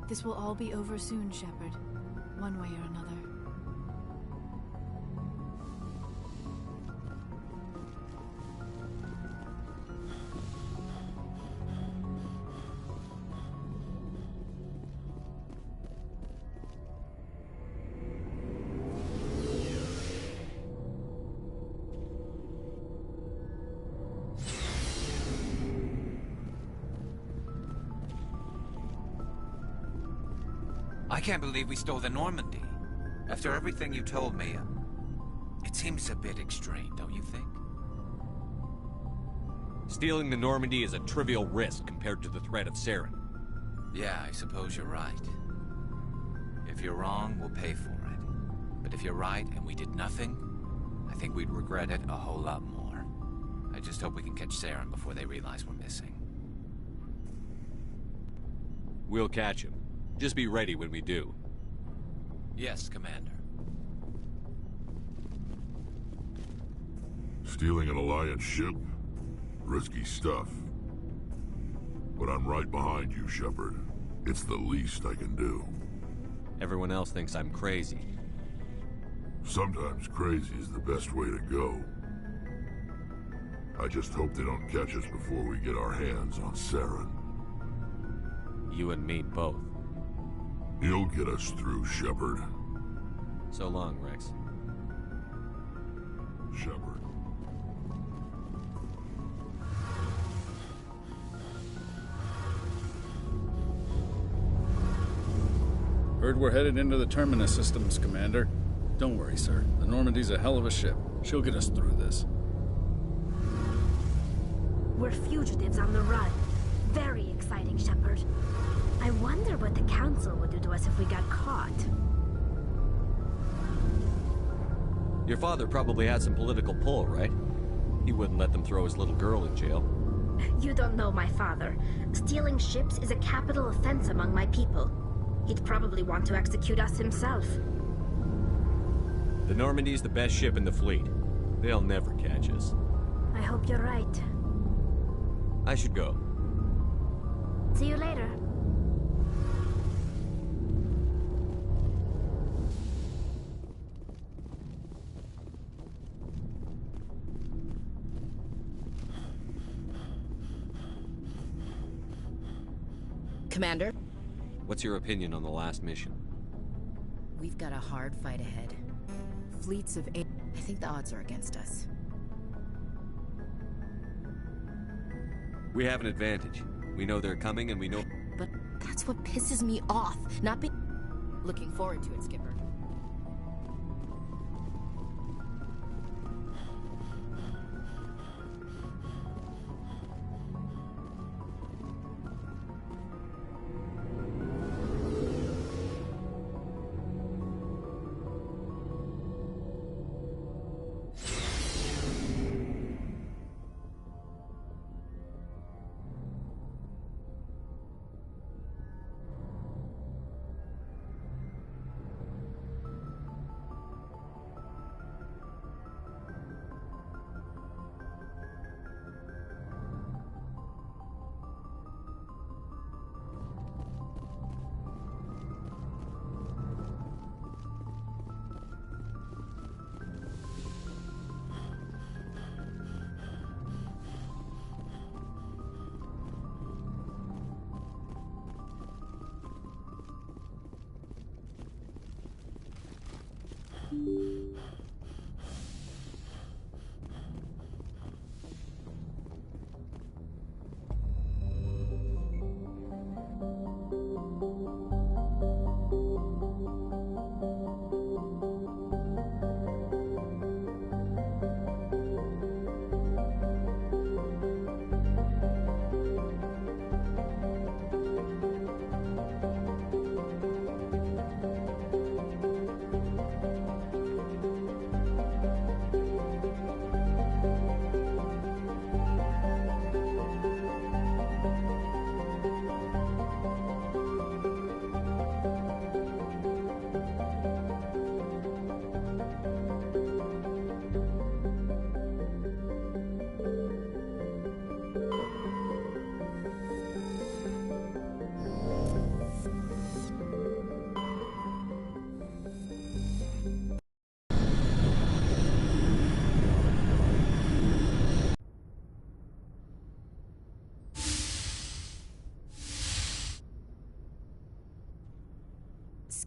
This will all be over soon, Shepard. One way or another. I can't believe we stole the Normandy. After everything you told me, it seems a bit extreme, don't you think? Stealing the Normandy is a trivial risk compared to the threat of Saren. Yeah, I suppose you're right. If you're wrong, we'll pay for it. But if you're right and we did nothing, I think we'd regret it a whole lot more. I just hope we can catch Saren before they realize we're missing. We'll catch him. Just be ready when we do. Yes, Commander. Stealing an Alliance ship? Risky stuff. But I'm right behind you, Shepard. It's the least I can do. Everyone else thinks I'm crazy. Sometimes crazy is the best way to go. I just hope they don't catch us before we get our hands on Saren. You and me both. He'll get us through, Shepard. So long, Rex. Shepard. Heard we're headed into the Terminus systems, Commander. Don't worry, sir. The Normandy's a hell of a ship. She'll get us through this. We're fugitives on the run. Very exciting, Shepard. I wonder what the Council would do to us if we got caught. Your father probably had some political pull, right? He wouldn't let them throw his little girl in jail. You don't know my father. Stealing ships is a capital offense among my people. He'd probably want to execute us himself. The Normandy's the best ship in the fleet. They'll never catch us. I hope you're right. I should go. See you later. Commander? What's your opinion on the last mission? We've got a hard fight ahead. Fleets of I think the odds are against us. We have an advantage. We know they're coming and we know... But that's what pisses me off. Not be... Looking forward to it, Skipper.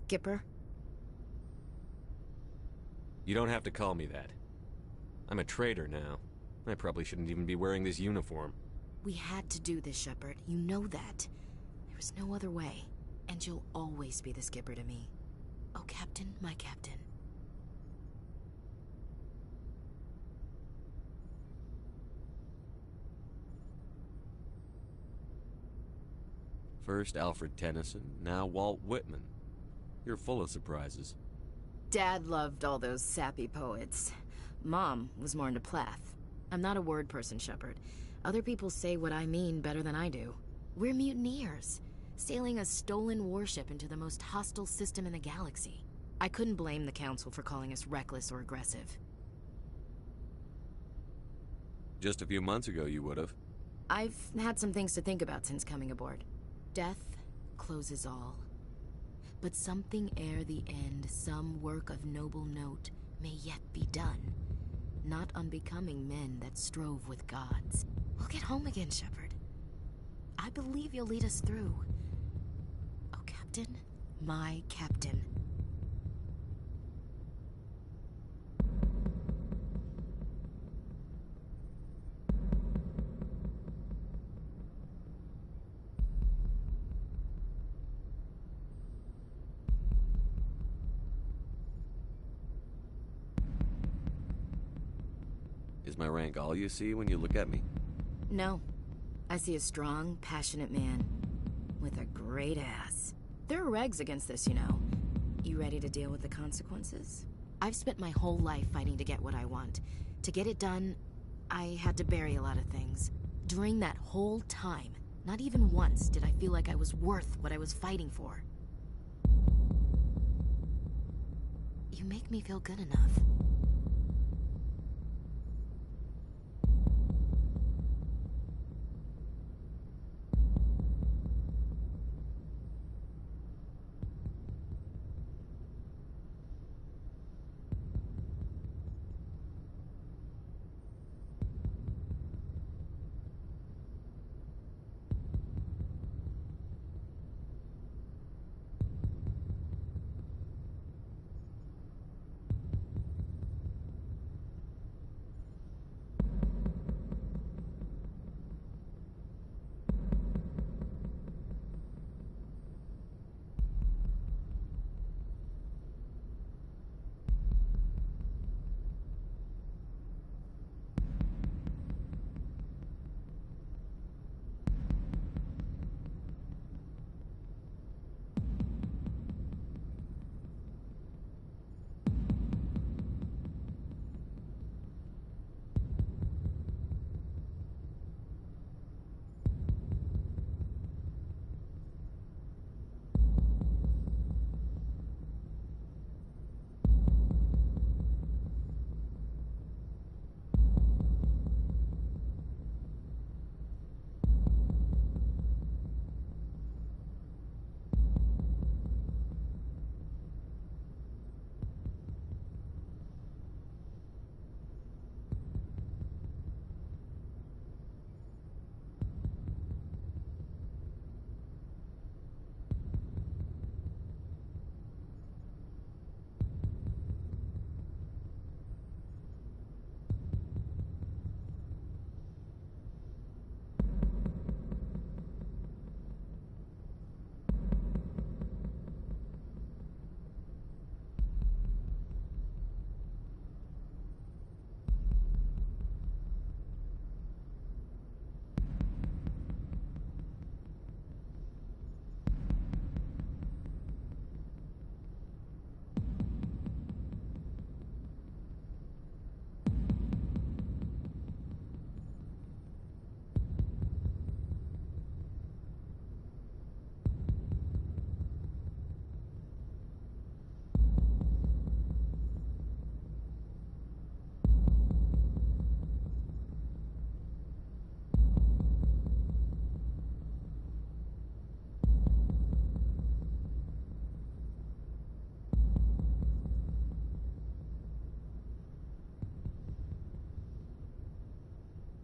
Skipper? You don't have to call me that. I'm a traitor now. I probably shouldn't even be wearing this uniform. We had to do this, Shepard. You know that. There was no other way. And you'll always be the Skipper to me. Oh, Captain, my Captain. First Alfred Tennyson, now Walt Whitman. You're full of surprises. Dad loved all those sappy poets. Mom was more into Plath. I'm not a word person, Shepard. Other people say what I mean better than I do. We're mutineers, sailing a stolen warship into the most hostile system in the galaxy. I couldn't blame the Council for calling us reckless or aggressive. Just a few months ago, you would have. I've had some things to think about since coming aboard. Death closes all. But something ere the end, some work of noble note, may yet be done. Not unbecoming men that strove with gods. We'll get home again, Shepard. I believe you'll lead us through. Oh, Captain, my Captain. Is my rank all you see when you look at me? No. I see a strong, passionate man. With a great ass. There are regs against this, you know. You ready to deal with the consequences? I've spent my whole life fighting to get what I want. To get it done, I had to bury a lot of things. During that whole time, not even once did I feel like I was worth what I was fighting for. You make me feel good enough.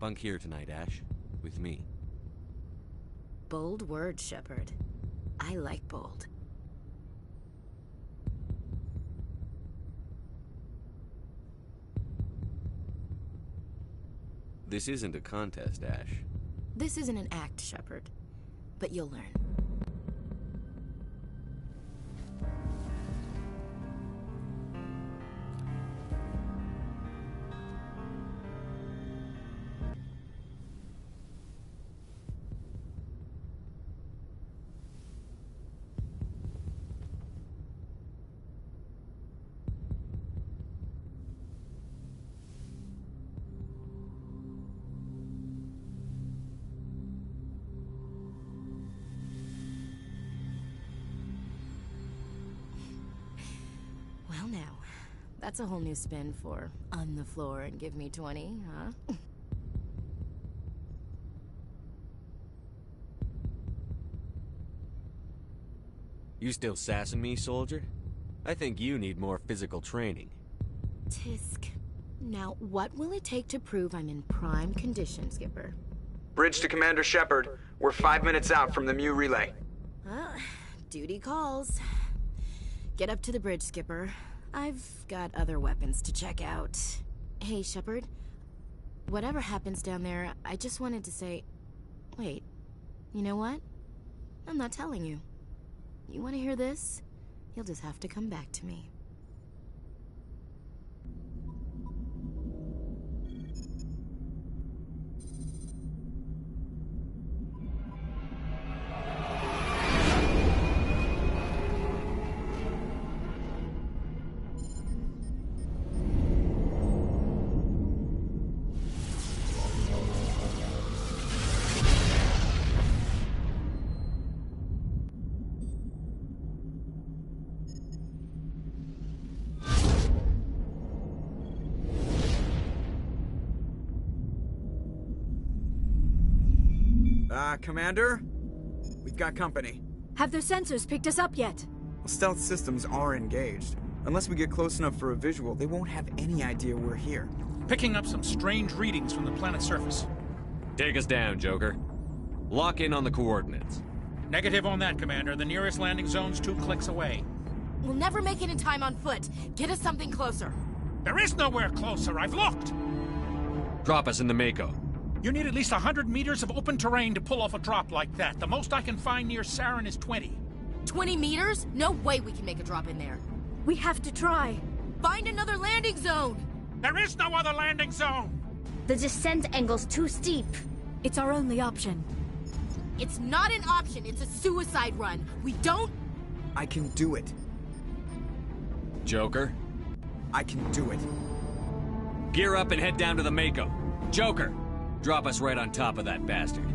Bunk here tonight, Ash. With me. Bold words, Shepard. I like bold. This isn't a contest, Ash. This isn't an act, Shepard. But you'll learn. That's a whole new spin for on the floor and give me 20, huh? You still sassing me, soldier? I think you need more physical training. Tisk. Now, what will it take to prove I'm in prime condition, Skipper? Bridge to Commander Shepard. We're 5 minutes out from the Mu relay. Well, duty calls. Get up to the bridge, Skipper. I've got other weapons to check out. Hey, Shepard. Whatever happens down there, I just wanted to say... Wait, you know what? I'm not telling you. You want to hear this? You'll just have to come back to me. Commander? We've got company. Have their sensors picked us up yet? Well, stealth systems are engaged. Unless we get close enough for a visual, they won't have any idea we're here. Picking up some strange readings from the planet's surface. Take us down, Joker. Lock in on the coordinates. Negative on that, Commander. The nearest landing zone's 2 clicks away. We'll never make it in time on foot. Get us something closer. There is nowhere closer. I've looked. Drop us in the Mako. You need at least 100 meters of open terrain to pull off a drop like that. The most I can find near Saren is 20. 20 meters? No way we can make a drop in there. We have to try. Find another landing zone! There is no other landing zone! The descent angle's too steep. It's our only option. It's not an option, it's a suicide run. We don't... I can do it. Joker? I can do it. Gear up and head down to the Mako. Joker, drop us right on top of that bastard.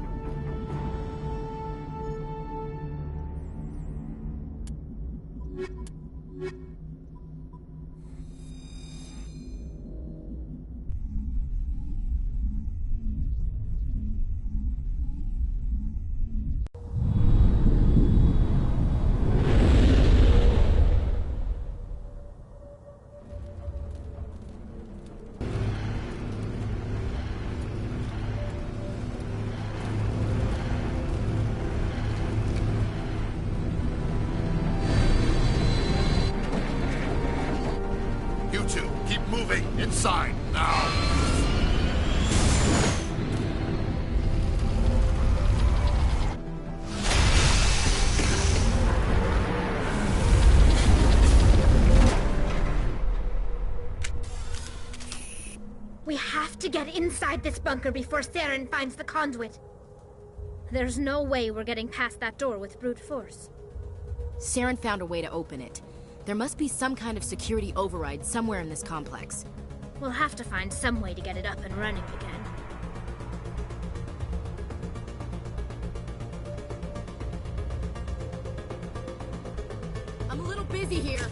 Inside, now! We have to get inside this bunker before Saren finds the conduit. There's no way we're getting past that door with brute force. Saren found a way to open it. There must be some kind of security override somewhere in this complex. We'll have to find some way to get it up and running again. I'm a little busy here.